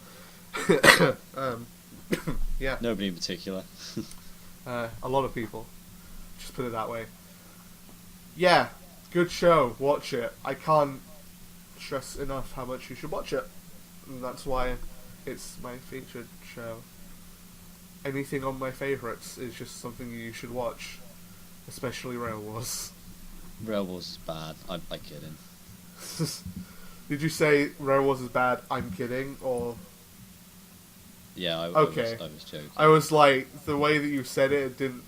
Yeah. Nobody in particular. A lot of people. Just put it that way. Yeah, good show. Watch it. I can't stress enough how much you should watch it. And that's why it's my featured show. Anything on my favourites is just something you should watch. Especially Rail Wars. Rail Wars is bad. I'm kidding. Did you say Rail Wars is bad? I'm kidding, or Yeah, Okay. I was joking. I was like the way that you said it, it didn't.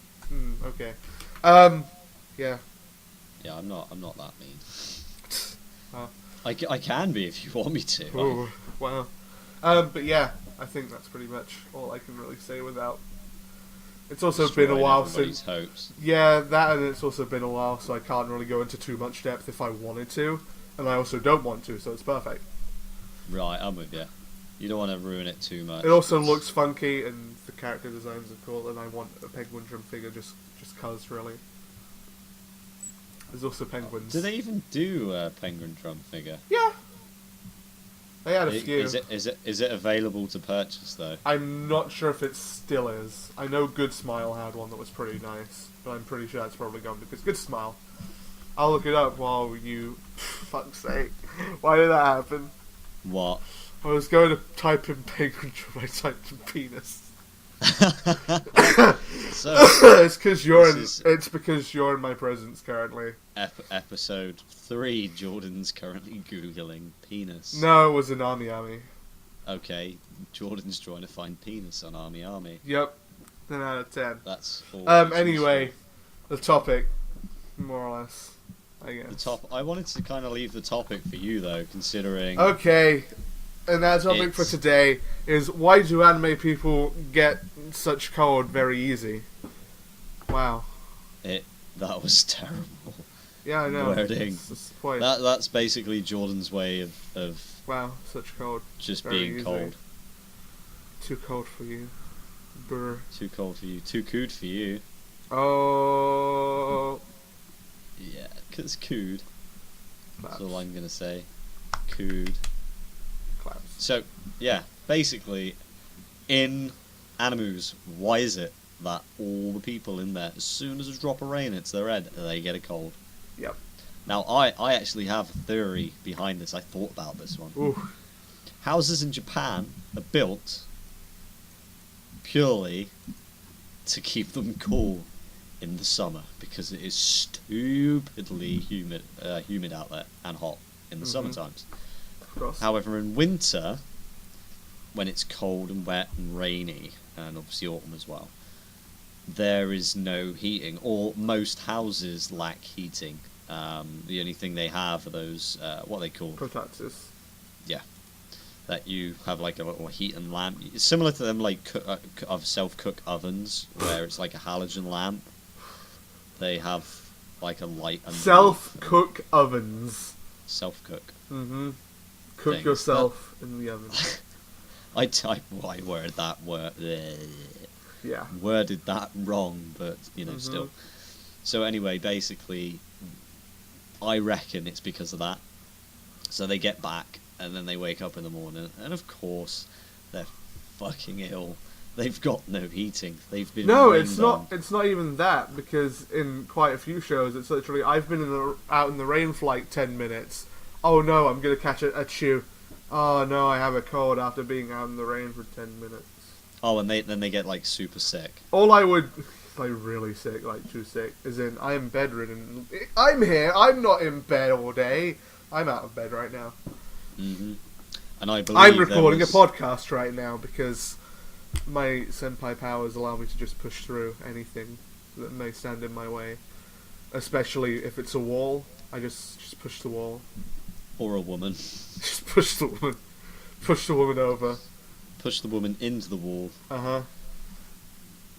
Okay. Yeah. Yeah, I'm not that mean. Wow. I can be if you want me to. Ooh, wow. But yeah, I think that's pretty much all I can really say without. It's also been a Destroying while everybody's since. hopes. Yeah, that, and it's also been a while, so I can't really go into too much depth if I wanted to, and I also don't want to, so it's perfect. Right, I'm with you. You don't want to ruin it too much. It also looks funky, and the character designs are cool, and I want a Penguin Drum figure just cause, really. There's also penguins. Do they even do a Penguin Drum figure? Yeah. They had a few. Is it available to purchase though? I'm not sure if it still is. I know Good Smile had one that was pretty nice, but I'm pretty sure that's probably gone because Good Smile. I'll look it up while you. Fuck's sake. Why did that happen? What? I was going to type in Penguin Drum, I typed in penis. So It's because you're in. This is- It's because you're in my presence currently. episode 3, Jordan's currently googling penis. No, it was an Ami. Okay, Jordan's trying to find penis on Army. Yep. 10 out of 10. That's all. Anyway, the topic, more or less, I guess. The top. I wanted to kind of leave the topic for you though, considering. Okay, and that topic for It's- today is why do anime people get such cold very easy? Wow. That was terrible. Yeah, I know. Wording. That's the point. That's basically Jordan's way of Wow, such cold. just Very being easy. cold. Too cold for you. Brr. Too cold for you. Too cood for you. Oh. Yeah, 'cause cood. Claps. That's all I'm gonna say. Cood. Claps. So, yeah, basically, in animus, why is it that all the people in there, as soon as a drop of rain hits their head, they get a cold? Yep. Now, I actually have a theory behind this. I thought about this one. Ooh. Houses in Japan are built purely to keep them cool in the summer because it is stupidly humid out there and hot in the summer times. Of course. However, in winter, when it's cold and wet and rainy, and obviously autumn as well, there is no heating, or most houses lack heating. The only thing they have are those, what are they called? Kotatsus. Yeah. That you have like a little heat and lamp. It's similar to them like of self-cook ovens, where it's like a halogen lamp. They have like a light underneath. Self-cook ovens. Self-cook. Mm-hmm. Cook things. yourself in the oven. I worded that Yeah. worded that wrong, but you know, Mhm. still. So anyway, basically, I reckon it's because of that. So they get back, and then they wake up in the morning, and of course, they're fucking ill. They've got no heating. They've been No, rained it's on. not. It's not even that, because in quite a few shows, it's literally I've been out in the rain for like 10 minutes. Oh no, I'm gonna catch a chew. Oh no, I have a cold after being out in the rain for 10 minutes. Oh, and then they get like super sick. All I would, like really sick, like too sick, is in I'm bedridden. I'm here. I'm not in bed all day. I'm out of bed right now. Hmm. And I believe I'm recording there was... a podcast right now because my senpai powers allow me to just push through anything that may stand in my way. Especially if it's a wall, I just push the wall. Or a woman. Just push the woman. Push the woman over. Push the woman into the wall. Uh-huh.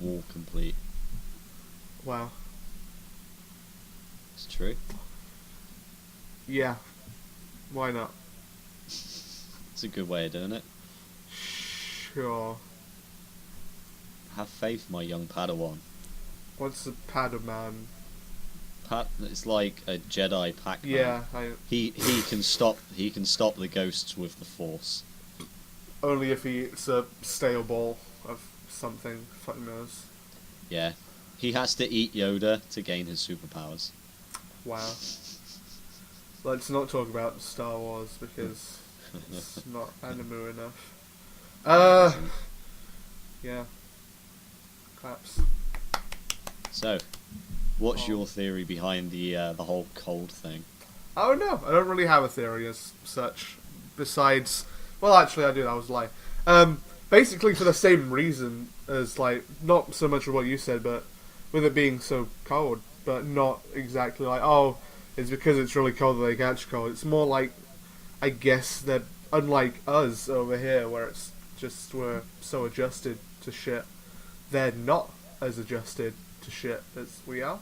Wall complete. Wow. It's true. Yeah. Why not? It's a good way of doing it. Sure. Have faith, my young Padawan. What's a Padawan? It's like a Jedi Pac-Man. Yeah, He can stop the ghosts with the Force. only if he eats a stale ball of something. Fuck knows. Yeah. He has to eat Yoda to gain his superpowers. Wow. Let's not talk about Star Wars because it's not anime enough. Yeah. Claps. So, what's your theory behind the whole cold thing? I don't know. I don't really have a theory as such. Besides, well, actually, I do. That was a lie. Basically, for the same reason as like not so much of what you said, but with it being so cold, but not exactly like it's because it's really cold that they catch cold. It's more like, I guess that unlike us over here, where it's just we're so adjusted to shit, they're not as adjusted to shit as we are.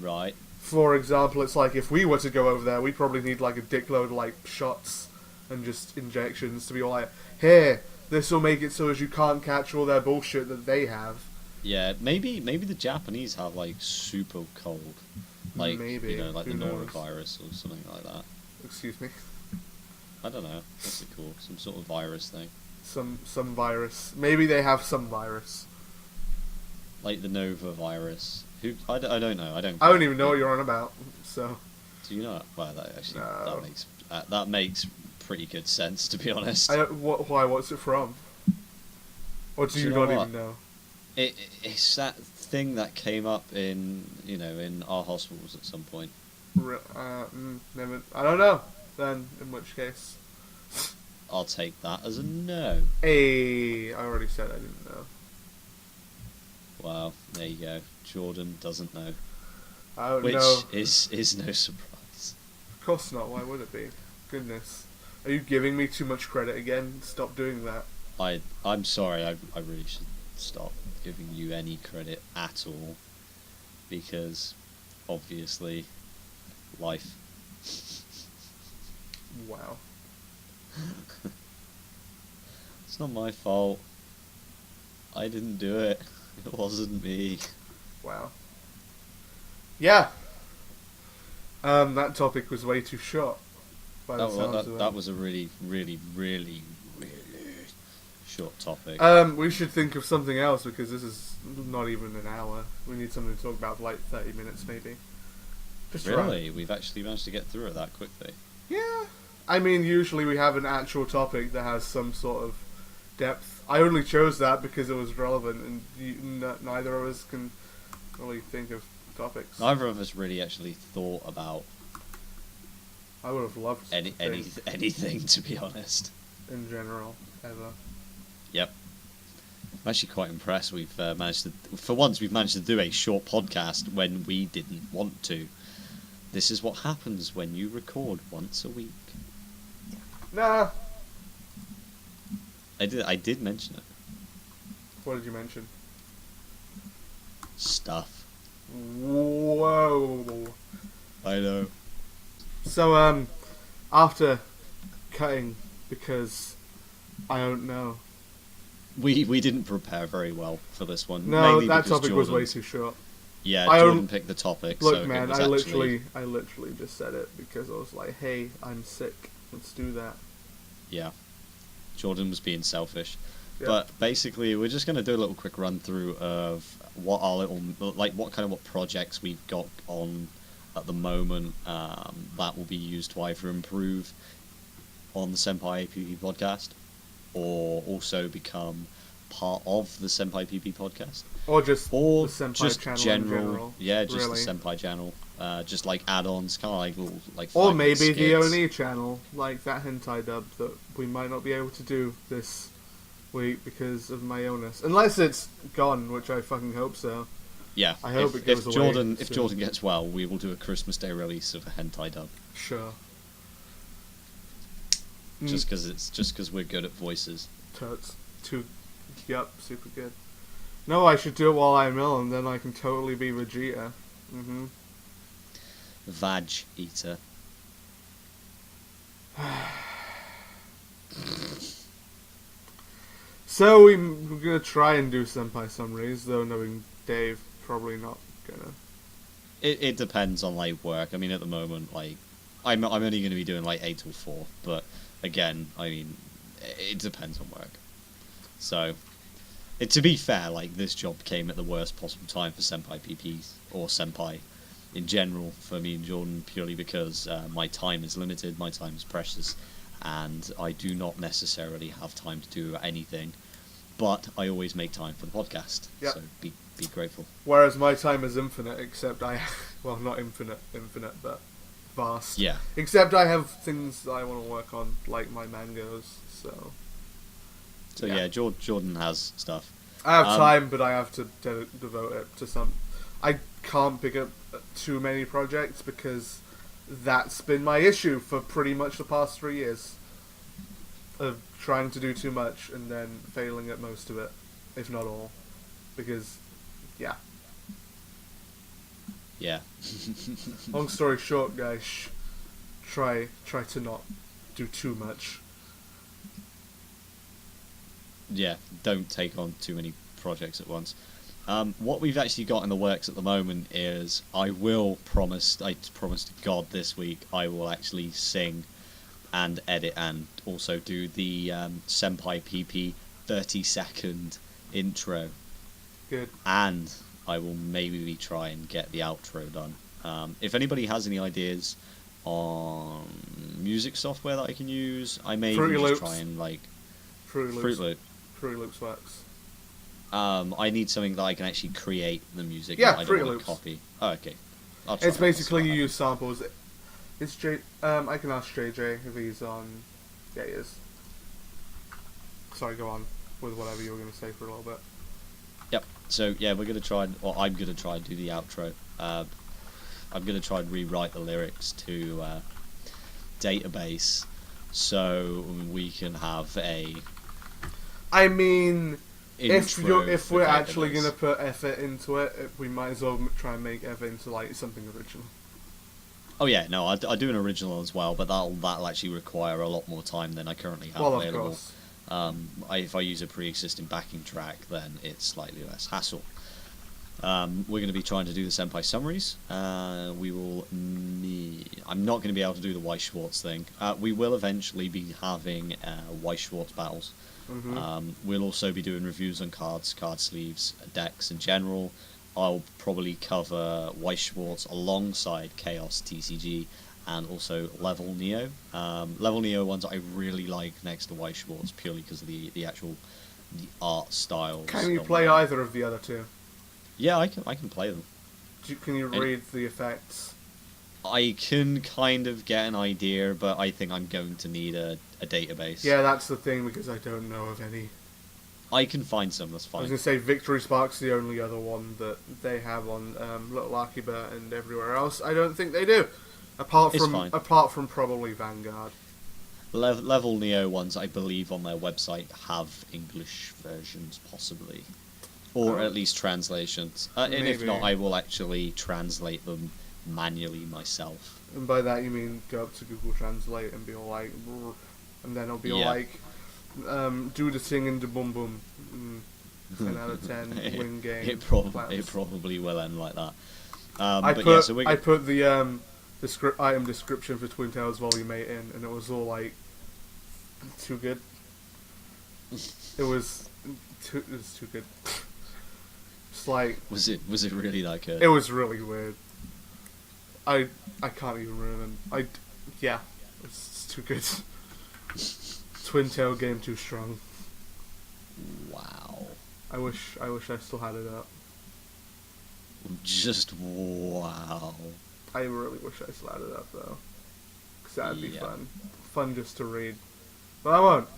Right. For example, it's like if we were to go over there, we'd probably need like a dickload of like shots and just injections to be all like, here, this will make it so as you can't catch all their bullshit that they have. Yeah, maybe the Japanese have like super cold, like Maybe. you know, like Who the knows? norovirus or something like that. Excuse me. I don't know. What's it called? Some sort of virus thing, Some virus. Maybe they have some virus. like the Nova virus. I don't know. I don't even know what you're on about. So. Do you know? Well, that actually No. that makes pretty good sense, to be honest. I don't. Why? What's it from? Or do you know not what? even know? It's that thing that came up in our hospitals at some point. Never. I don't know. Then, in which case, I'll take that as a no. I already said I didn't know. Wow, there you go. Jordan doesn't know, I don't which know. is no surprise. Of course not. Why would it be? Goodness. Are you giving me too much credit again? Stop doing that. I'm sorry. I really should stop giving you any credit at all, because obviously, life. Wow. It's not my fault. I didn't do it. It wasn't me. Wow. Yeah. That topic was way too short. By the sounds of it. That was a really, really, really, really short topic. We should think of something else because this is not even an hour. We need something to talk about for like 30 minutes maybe. Just Really? We've actually managed to get through it that quickly. Yeah. I mean, usually we have an actual topic that has some sort of depth. I only chose that because it was relevant, and neither of us can really think of topics. Neither of us really actually thought about I would have loved to think anything, to be honest. in general, ever. Yep. I'm actually quite impressed. We've we've managed to do a short podcast when we didn't want to. This is what happens when you record once a week. Nah. I did mention it. What did you mention? Stuff. Whoa. I know. So, after cutting, because I don't know. We didn't prepare very well for this one. No, mainly that because topic was way too short. Yeah, I Jordan don't- picked the topic. Look, so man, it was I actually, literally just said it because I was like, hey, I'm sick. Let's do that. Yeah, Jordan was being selfish. Yeah. But basically, we're just going to do a little quick run through of what what projects we've got on at the moment that will be used to either improve on the Senpai PP podcast or also become part of the Senpai PP podcast. Or just Or the Senpai just channel general, in general. yeah, just really. the Senpai channel. Just like add-ons, kind of like little, like. Or 5-minute maybe the skits. Oni channel, like that hentai dub that we might not be able to do this week because of my illness. Unless it's gone, which I fucking hope so. Yeah, I hope if, it goes if away Jordan if soon. Jordan gets well, we will do a Christmas Day release of a hentai dub. Sure. Just because we're good at voices. Totes. Yup, super good. No, I should do it while I'm ill, and then I can totally be Vegeta. Mm-hmm. Vag eater. So we're gonna try and do Senpai summaries, though knowing Dave, probably not gonna. It depends on like work. I mean, at the moment, like I'm only going to be doing like 8 till 4, but again, I mean, it depends on work. So, to be fair, like this job came at the worst possible time for Senpai PPs or Senpai in general for me and Jordan, purely because my time is limited, my time is precious, and I do not necessarily have time to do anything. But I always make time for the podcast, Yep. so be grateful. Whereas my time is infinite, except well, not infinite, but vast. Yeah. Except I have things that I want to work on, like my mangoes. So Yeah, Jordan has stuff. I have time, but I have to devote it to some. I can't pick up too many projects because that's been my issue for pretty much the past 3 years. Of trying to do too much and then failing at most of it, if not all. Because, yeah. Yeah. Long story short, guys, try to not do too much. Yeah, don't take on too many projects at once. What we've actually got in the works at the moment is I promise to God this week I will actually sing and edit and also do the Senpai PP 30-second intro. Good. And I will maybe try and get the outro done. If anybody has any ideas on music software that I can use, I may Fruity even just Loops. try and like Fruity Fruit Loops. Loop. Fruity Loops works. I need something that I can actually create the music. Yeah, that I don't Fruity want Loops. to copy. Oh, okay. I'll try It's it. basically I'll you see what use samples. It's I can ask JJ if he's on. Yeah, he is. Sorry, go on with whatever you were going to say for a little bit. Yep. So yeah, we're gonna try. I'm gonna try and do the outro. I'm gonna try and rewrite the lyrics to database, so we can have a. I mean, if intro for we're actually Database. going to put effort into it, we might as well try and make effort into like something original. Oh yeah, no, I do an original as well, but that'll actually require a lot more time than I currently have Well, of available. course. If I use a pre-existing backing track, then it's slightly less hassle. We're going to be trying to do the Senpai summaries. We will. I'm not going to be able to do the Weiss Schwartz thing. We will eventually be having Weiss Schwartz battles. Mm-hmm. We'll also be doing reviews on cards, card sleeves, decks in general. I'll probably cover Weiss Schwartz alongside Chaos TCG and also Level Neo. Level Neo ones I really like next to Weiss Schwartz purely because of the art styles. Can you of play them. either of the other two? Yeah, I can play them. Can you read the effects? I can kind of get an idea, but I think I'm going to need a database. Yeah, that's the thing because I don't know of any. I can find some. That's I was fine. going to say Victory Spark's the only other one that they have on Little Akiba and everywhere else. I don't think they do, It's fine. apart from probably Vanguard. Level Neo ones, I believe, on their website have English versions, possibly, or at least translations. And if Maybe. not, I will actually translate them manually myself. And by that you mean go up to Google Translate and be all like, "Brr," and then it'll be all Yeah. like, do the thing in the boom boom. 10 out of 10 win game. It plans. probably will end like that. I But put yeah, so I put the item description for Twin Tales Volume 8 in, and it was all like too good. It was too good. It's like was it really that good? it was really weird. I can't even remember. Yeah, it's too good. Twin Tail game too strong. Wow. I wish I still had it up. Just wow. I really wish I still had it up though, because that'd be Yeah. fun just to read. But I won't.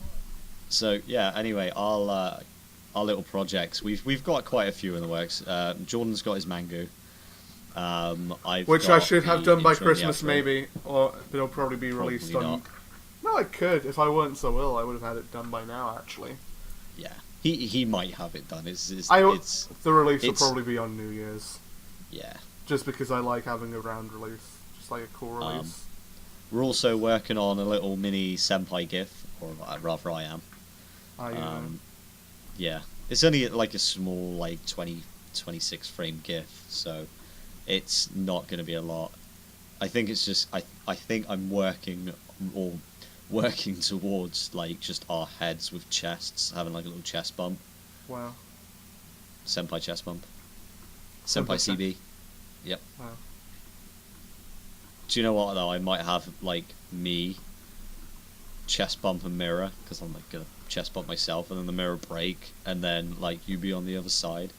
So yeah. Anyway, our little projects. We've got quite a few in the works. Jordan's got his Mango. Which I should have done by intro and the Christmas outro. maybe, or it'll probably be released Probably on. not. No, I could if I weren't so ill. I would have had it done by now. Actually, Yeah, he might have it done. It's the release will it's- probably be on New Year's, yeah. just because I like having a round release, just like a cool release. We're also working on a little mini Senpai GIF, or rather I am. Yeah, it's only like a small, like 26 frame GIF, so it's not going to be a lot. I think it's just I think I'm working towards like just our heads with chests, having like a little chest bump, Wow. Senpai chest bump, Senpai Senpai CB. Yep. Wow. Do you know what though? I might have like me chest bump and mirror, because I'm like gonna chest bump myself, and then the mirror break, and then like you be on the other side,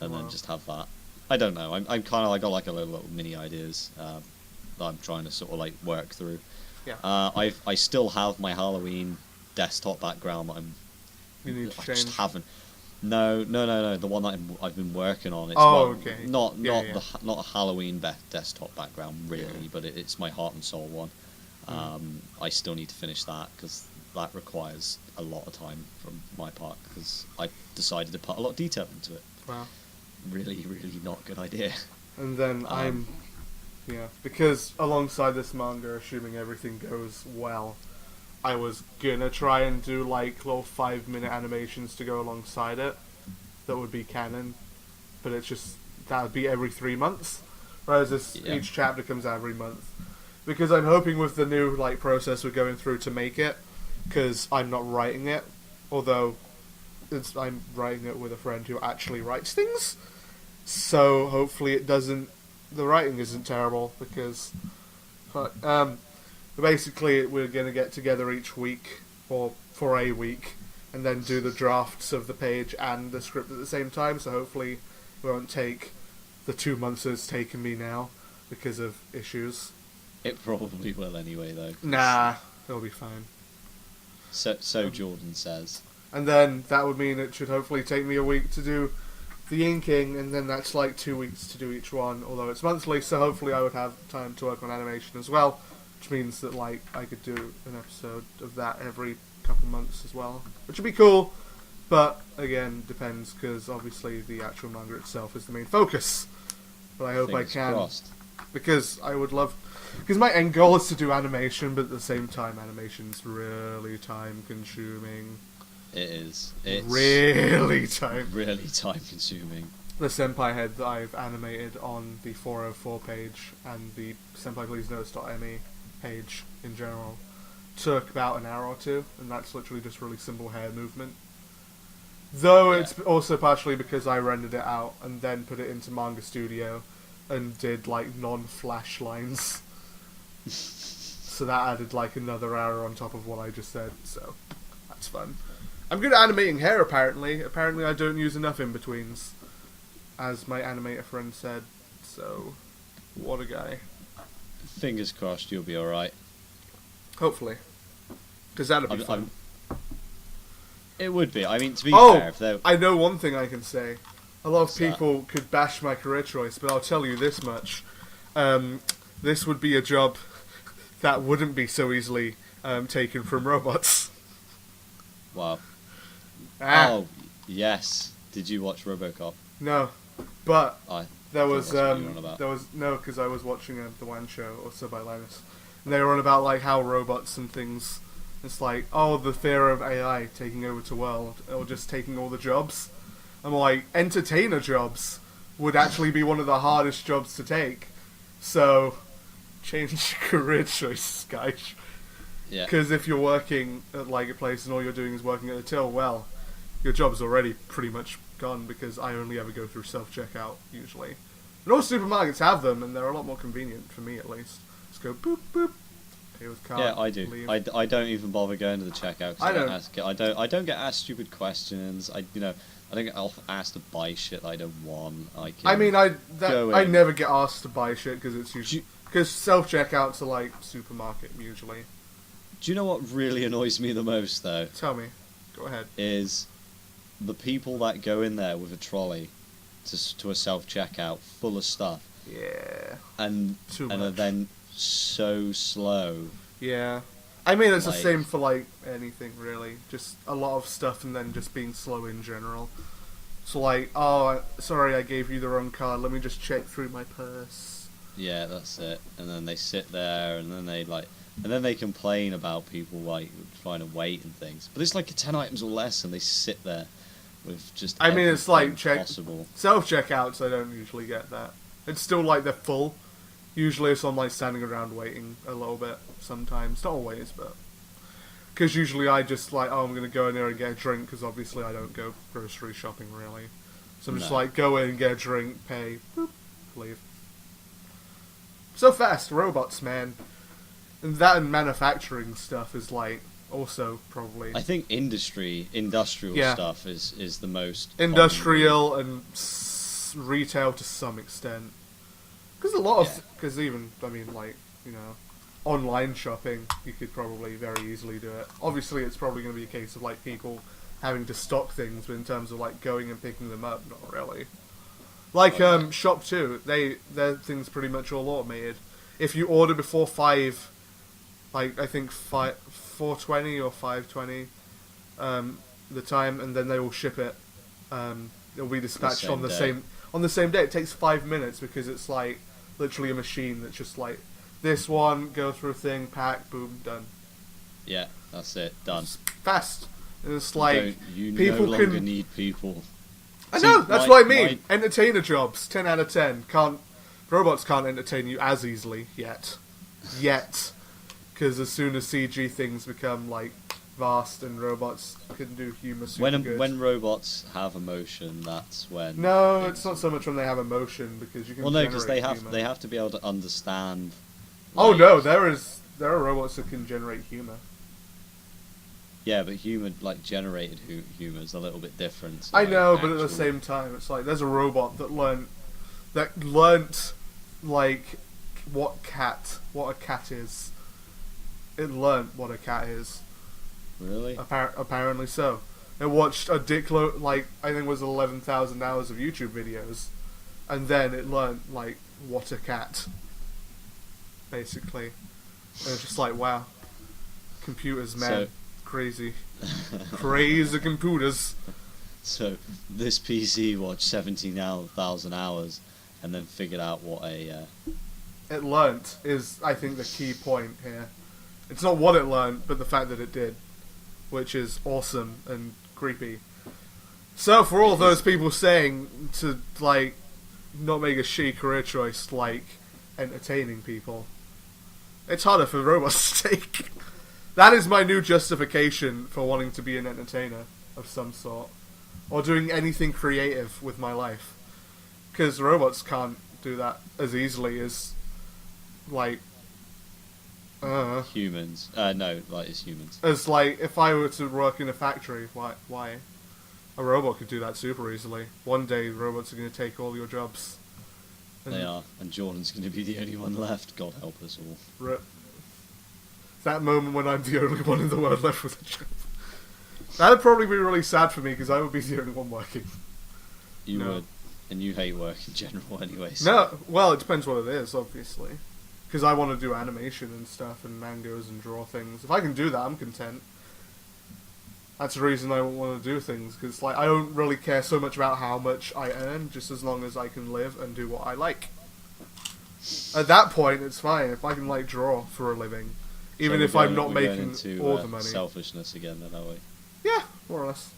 and Wow. then just have that. I don't know. I'm kind of, I got like a little mini ideas that I'm trying to sort of like work through. Yeah. I still have my Halloween desktop background that You need to I change. just haven't. No. The one that I've been working on. It's Oh, okay. Not Yeah. not a Halloween desktop background really, but it's my heart and soul one. I still need to finish that because that requires a lot of time from my part because I decided to put a lot of detail into it. Wow. Really not a good idea. And then because alongside this manga, assuming everything goes well, I was gonna try and do like little 5-minute animations to go alongside it that would be canon, but it's just that would be every 3 months, whereas each chapter comes out every month. Because I'm hoping with the new like process we're going through to make it, because I'm not writing it, although I'm writing it with a friend who actually writes things. So hopefully the writing isn't terrible, because basically we're going to get together each week, or for a week, and then do the drafts of the page and the script at the same time, so hopefully it won't take the 2 months it's taken me now because of issues. It probably will anyway though. Nah, it'll be fine. So Jordan says. And then that would mean it should hopefully take me a week to do the inking, and then that's like 2 weeks to do each one, although it's monthly, so hopefully I would have time to work on animation as well, which means that like I could do an episode of that every couple months as well, which would be cool, but again, depends, because obviously the actual manga itself is the main focus, but I hope Fingers I can, crossed. because I would love, because my end goal is to do animation, but at the same time animation's really time consuming. It is. It's Really time consuming. The Senpai head that I've animated on the 404 page and the senpaipleasenotes.me page in general took about an hour or two, and that's literally just really simple hair movement. Though Yeah. it's also partially because I rendered it out and then put it into Manga Studio and did like non-flash lines. So that added like another hour on top of what I just said, so that's fun. I'm good at animating hair, apparently. Apparently I don't use enough in-betweens, as my animator friend said, so what a guy. Fingers crossed you'll be alright. Hopefully. Because that'd be I'm- fun. It would be. I mean, to be Oh, fair, if there... I know one thing I can say. A lot of What's that? people could bash my career choice, but I'll tell you this much. This would be a job that wouldn't be so easily taken from robots. Wow. Ah, Oh, yes. Did you watch RoboCop? no. But I there thought was, that's what you were on about. no, because I was watching The One Show, also by Linus. And they were on about, like, how robots and things, it's like, oh, the fear of AI taking over the world, or just taking all the jobs. I'm like, entertainer jobs would actually be one of the hardest jobs to take. So, change career choices, guys. Yeah. Because if you're working at like a place and all you're doing is working at the till, well, your job's already pretty much gone because I only ever go through self-checkout, usually. And all supermarkets have them, and they're a lot more convenient, for me at least. Just go boop, boop, pay with card, Yeah, I do. leave. I don't even bother going to the checkout. 'Cause I I don't get asked stupid questions. I don't get asked to buy shit that I don't want. I never get asked to buy shit because it's usually... Because self-checkouts are like supermarket, usually. Do you know what really annoys me the most, though? Tell me. Go ahead. Is the people that go in there with a trolley to a self-checkout full of stuff Yeah. and Too are much. then so slow. Yeah. I mean, it's the Like- same for, like, anything, really. Just a lot of stuff and then just being slow in general. So, like, oh, sorry, I gave you the wrong card. Let me just check through my purse. Yeah, that's it. And then they sit there, and then they complain about people like trying to wait and things. But it's like 10 items or less, and they sit there with just. I mean, it's like everything possible. Self-checkouts, I don't usually get that. It's still, like, they're full. Usually it's on, like, standing around waiting a little bit sometimes. Not always, but... Because usually I just, like, oh, I'm going to go in there and get a drink, because obviously I don't go grocery shopping, really. So I'm just No. like, go in, get a drink, pay, boop, leave. So fast, robots, man. And that and manufacturing stuff is, like, also probably... I think industrial Yeah. stuff is the most Industrial and retail to some extent. Because a lot of... Yeah. Because even, I mean, like, you know... Online shopping, you could probably very easily do it. Obviously, it's probably going to be a case of, like, people having to stock things, but in terms of, like, going and picking them up, not really. Like, Okay. Shop 2, their thing's pretty much all automated. If you order before 5, like, I think 4:20 or 5:20, the time, and then they will ship it. It'll be dispatched same on the day. same day. It takes 5 minutes because it's, like, literally a machine that's just, like, this one, go through a thing, pack, boom, done. Yeah, that's it. Done. It's fast. And it's like, You people no longer can... need people. I See, know, that's my- what I mean. my- Entertainer jobs, 10 out of 10. Robots can't entertain you as easily, yet. Because as soon as CG things become, like, vast and robots can do humour super good. When robots have emotion, that's when. No, things- it's not so much when they have emotion, because you can Well, no, because because they have to be able to understand. Oh like- no, there are robots that can generate humour. Yeah, but generated humor is a little bit different. to, I like, know, but at the actual- same time, it's like there's a robot that learnt like what a cat is. It learnt what a cat is. Really? Apparently so. It watched a dickload, like I think it was 11,000 hours of YouTube videos, and then it learnt like what a cat. Basically, and it's just like wow, computers, man, crazy computers. So this PC watched 17,000 hours, and then figured out what a. It learnt is, I think, the key point here. It's not what it learnt, but the fact that it did, which is awesome and creepy. So for all those people saying to like not make a shitty career choice like entertaining people, it's harder for robots to take. That is my new justification for wanting to be an entertainer of some sort, or doing anything creative with my life, because robots can't do that as easily as like Humans. No, it's humans. as like if I were to work in a factory. Why? A robot could do that super easily. One day, robots are going to take all your jobs. And They are, and Jordan's going to be the only one left. God help us all. That moment when I'm the only one in the world left with a job. That'd probably be really sad for me because I would be the only one working. You No. would, and you hate work in general anyway. So. No, well, it depends what it is, obviously. Because I want to do animation and stuff and mangas and draw things. If I can do that, I'm content. That's the reason I want to do things, because like I don't really care so much about how much I earn, just as long as I can live and do what I like. At that point, it's fine if I can like draw for a living, even So if we're I'm going- not we're going making into, all the money. Selfishness again, then, are we? Yeah, more or less.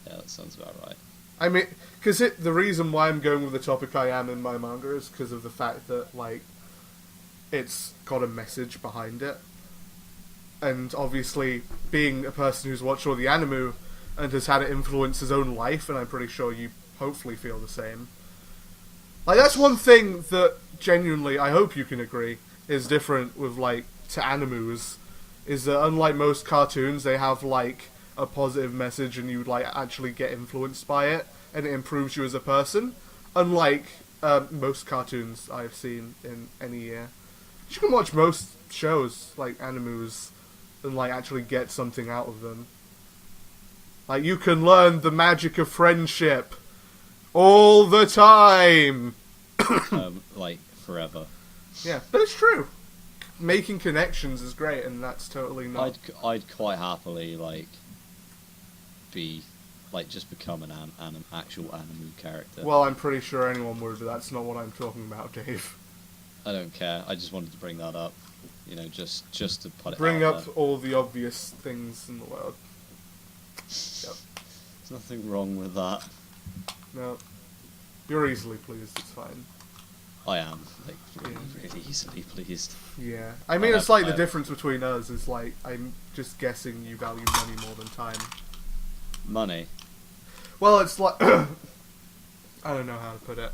Yeah, that sounds about right. I mean, because the reason why I'm going with the topic I am in my manga is because of the fact that like it's got a message behind it. And obviously, being a person who's watched all the anime and has had it influence his own life, and I'm pretty sure you hopefully feel the same. Like, that's one thing that, genuinely, I hope you can agree, is different with, like, to animes, is that unlike most cartoons, they have, like, a positive message and you, like, actually get influenced by it, and it improves you as a person. Unlike most cartoons I've seen in any year. You can watch most shows, like, animes, and like actually get something out of them. Like you can learn the magic of friendship all the time. Like forever. Yeah, but it's true. Making connections is great, and that's totally not. I'd quite happily like be like just become an actual anime character. Well, I'm pretty sure anyone would, but that's not what I'm talking about, Dave. I don't care. I just wanted to bring that up. You know, just to put it Bring out up there. all the obvious things in the world. Yep. There's nothing wrong with that. No. You're easily pleased, it's fine. I am like really, Yeah. really easily pleased. Yeah. I mean, I it's have- like I the have- difference between us is like, I'm just guessing you value money more than time. Money. Well, it's like... I don't know how to put it.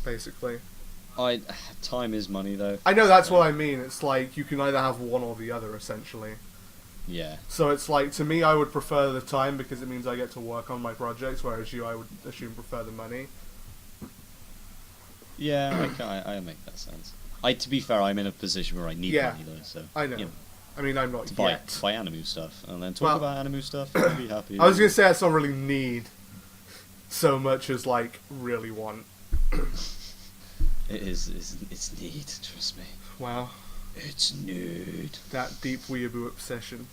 Basically. Time is money though. I know that's what I mean. It's like, you can either have one or the other, essentially. Yeah. So it's like, to me, I would prefer the time because it means I get to work on my projects, whereas you, I would assume, prefer the money. Yeah, I make that sense. To be fair, I'm in a position where I need Yeah. money though, so I know. you know, I mean, I'm not to buy yet. anime stuff and then talk Well- about anime stuff. I'd be happy. I was going to say I don't really need so much as, like, really want. It's need. Trust me. Wow. It's need. That deep weeaboo obsession.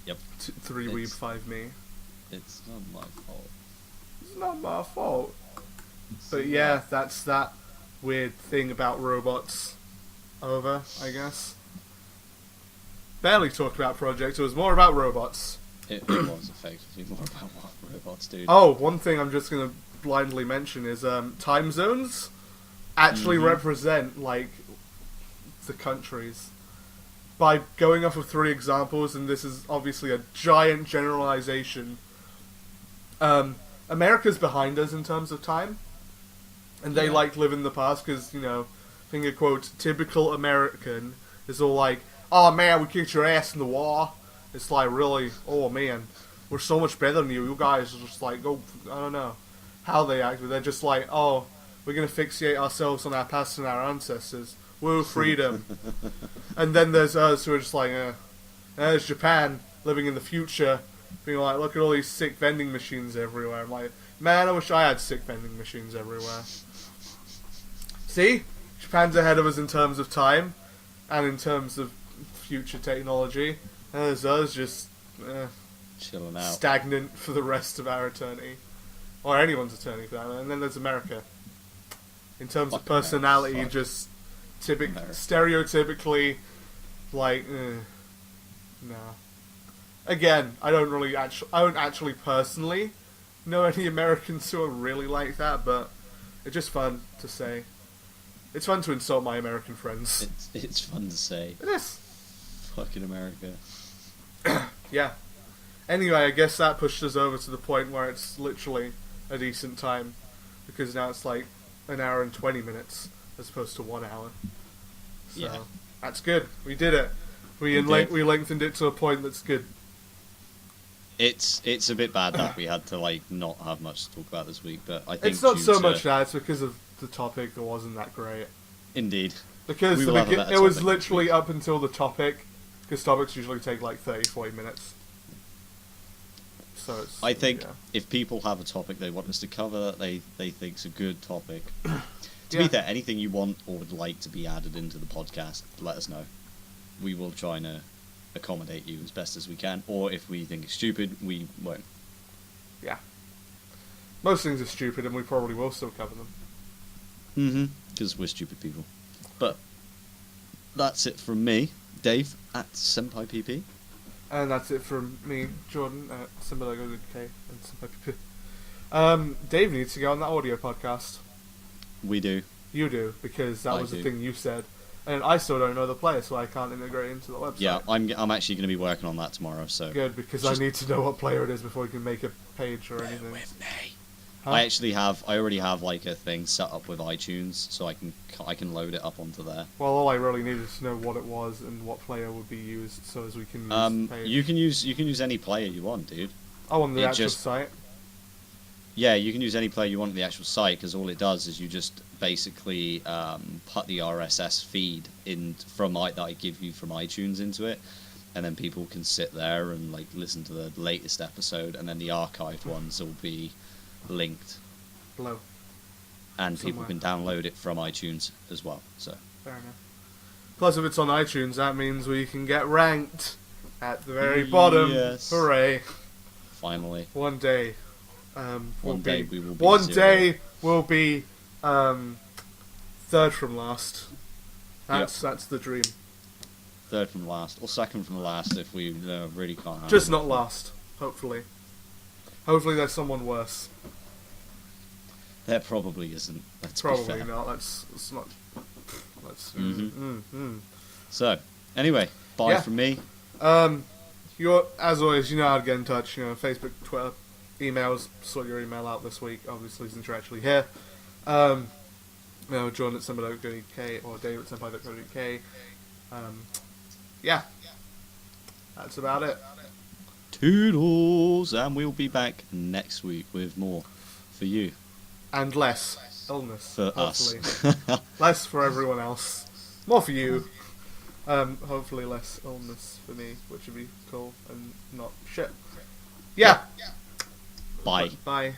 Yep. 3 weeb, It's- 5 me. It's not my fault. It's not my fault. It's But yeah, that's that weird thing about robots over, I guess. Barely talked about projects, it was more about robots. It was effectively more about what robots do. Oh, one thing I'm just going to blindly mention is time zones actually Mhm. represent, like, the countries. By going off of 3 examples, and this is obviously a giant generalization, America's behind us in terms of time. And they, Yeah. like, live in the past because, you know, finger quotes, typical American is all like, oh man, we kicked your ass in the war. It's like, really, oh man, we're so much better than you. You guys are just like, oh, I don't know how they act, but they're just like, oh, we're going to fixate ourselves on our past and our ancestors. Woo, freedom. And then there's us who are just like, there's Japan living in the future, being like, look at all these sick vending machines everywhere. I'm like, man, I wish I had sick vending machines everywhere. See? Japan's ahead of us in terms of time, and in terms of future technology. And there's us just Chilling out. stagnant for the rest of our eternity. Or anyone's eternity for that. And then there's America. In terms of Fuck America, personality, fuck. just America. stereotypically, like, no. Again, I don't actually personally know any Americans who are really like that, but it's just fun to say. It's fun to insult my American friends. It's fun to say. It is. Fucking America. Yeah. Anyway, I guess that pushed us over to the point where it's literally a decent time, because now it's like an hour and 20 minutes as opposed to 1 hour. So Yeah. that's good. We did it. We did. lengthened it to a point that's good. It's a bit bad that we had to like not have much to talk about this week, but I think It's not due so to- much that, it's because of the topic that wasn't that great. Indeed. Because We the will have a it better was topic next literally week. up until the topic, because topics usually take like 30, 40 minutes. So it's, I think yeah. if people have a topic they want us to cover that they think's a good topic. To Yeah. be fair, anything you want or would like to be added into the podcast, let us know. We will try and accommodate you as best as we can. Or if we think it's stupid, we won't. Yeah. Most things are stupid, and we probably will still cover them. Mm-hmm. Because we're stupid people. But that's it from me, Dave, at Senpai PP. And that's it from me, Jordan, at Senpai K and Senpai PP. Dave needs to go on that audio podcast. We do. You do, because that I was the do. thing you said. And I still don't know the player, so I can't integrate into the website. Yeah, I'm actually going to be working on that tomorrow, so... Good, because Just- I need to know what player it is before we can make a page or anything. with me. Huh? I already have like a thing set up with iTunes, so I can load it up onto there. Well, all I really needed to know what it was and what player would be used, so as we can use the page. You can use any player you want, dude. Oh, on the it actual just- site? Yeah, you can use any player you want on the actual site, because all it does is you just basically put the RSS feed in that I give you from iTunes into it, and then people can sit there and like listen to the latest episode, and then the archived ones will be linked, Below. and people Somewhere. can download it from iTunes as well. So Fair enough. Plus, if it's on iTunes, that means we can get ranked at the very bottom. Yes. Hooray. finally, One day. one day we will be One zero. day we'll be third from last. That's the dream. Third from last, or second from last if we really can't. handle Just it. not last, hopefully. Hopefully there's someone worse. There probably isn't. Let's be Probably fair. not. Let's not. Let's. Mhm. So, anyway, bye Yeah. from me. You're, as always, you know how to get in touch. You know, Facebook, Twitter, emails. Sort your email out this week, obviously, since you're actually here. You know, Jordan at senpai.co.uk or Dave at senpai.co.uk. Yeah. That's about it. Toodles, and we'll be back next week with more for you, And less illness. for hopefully. us. Less for everyone else. More for you. Hopefully less illness for me, which would be cool and not shit. Yeah. Bye. Bye.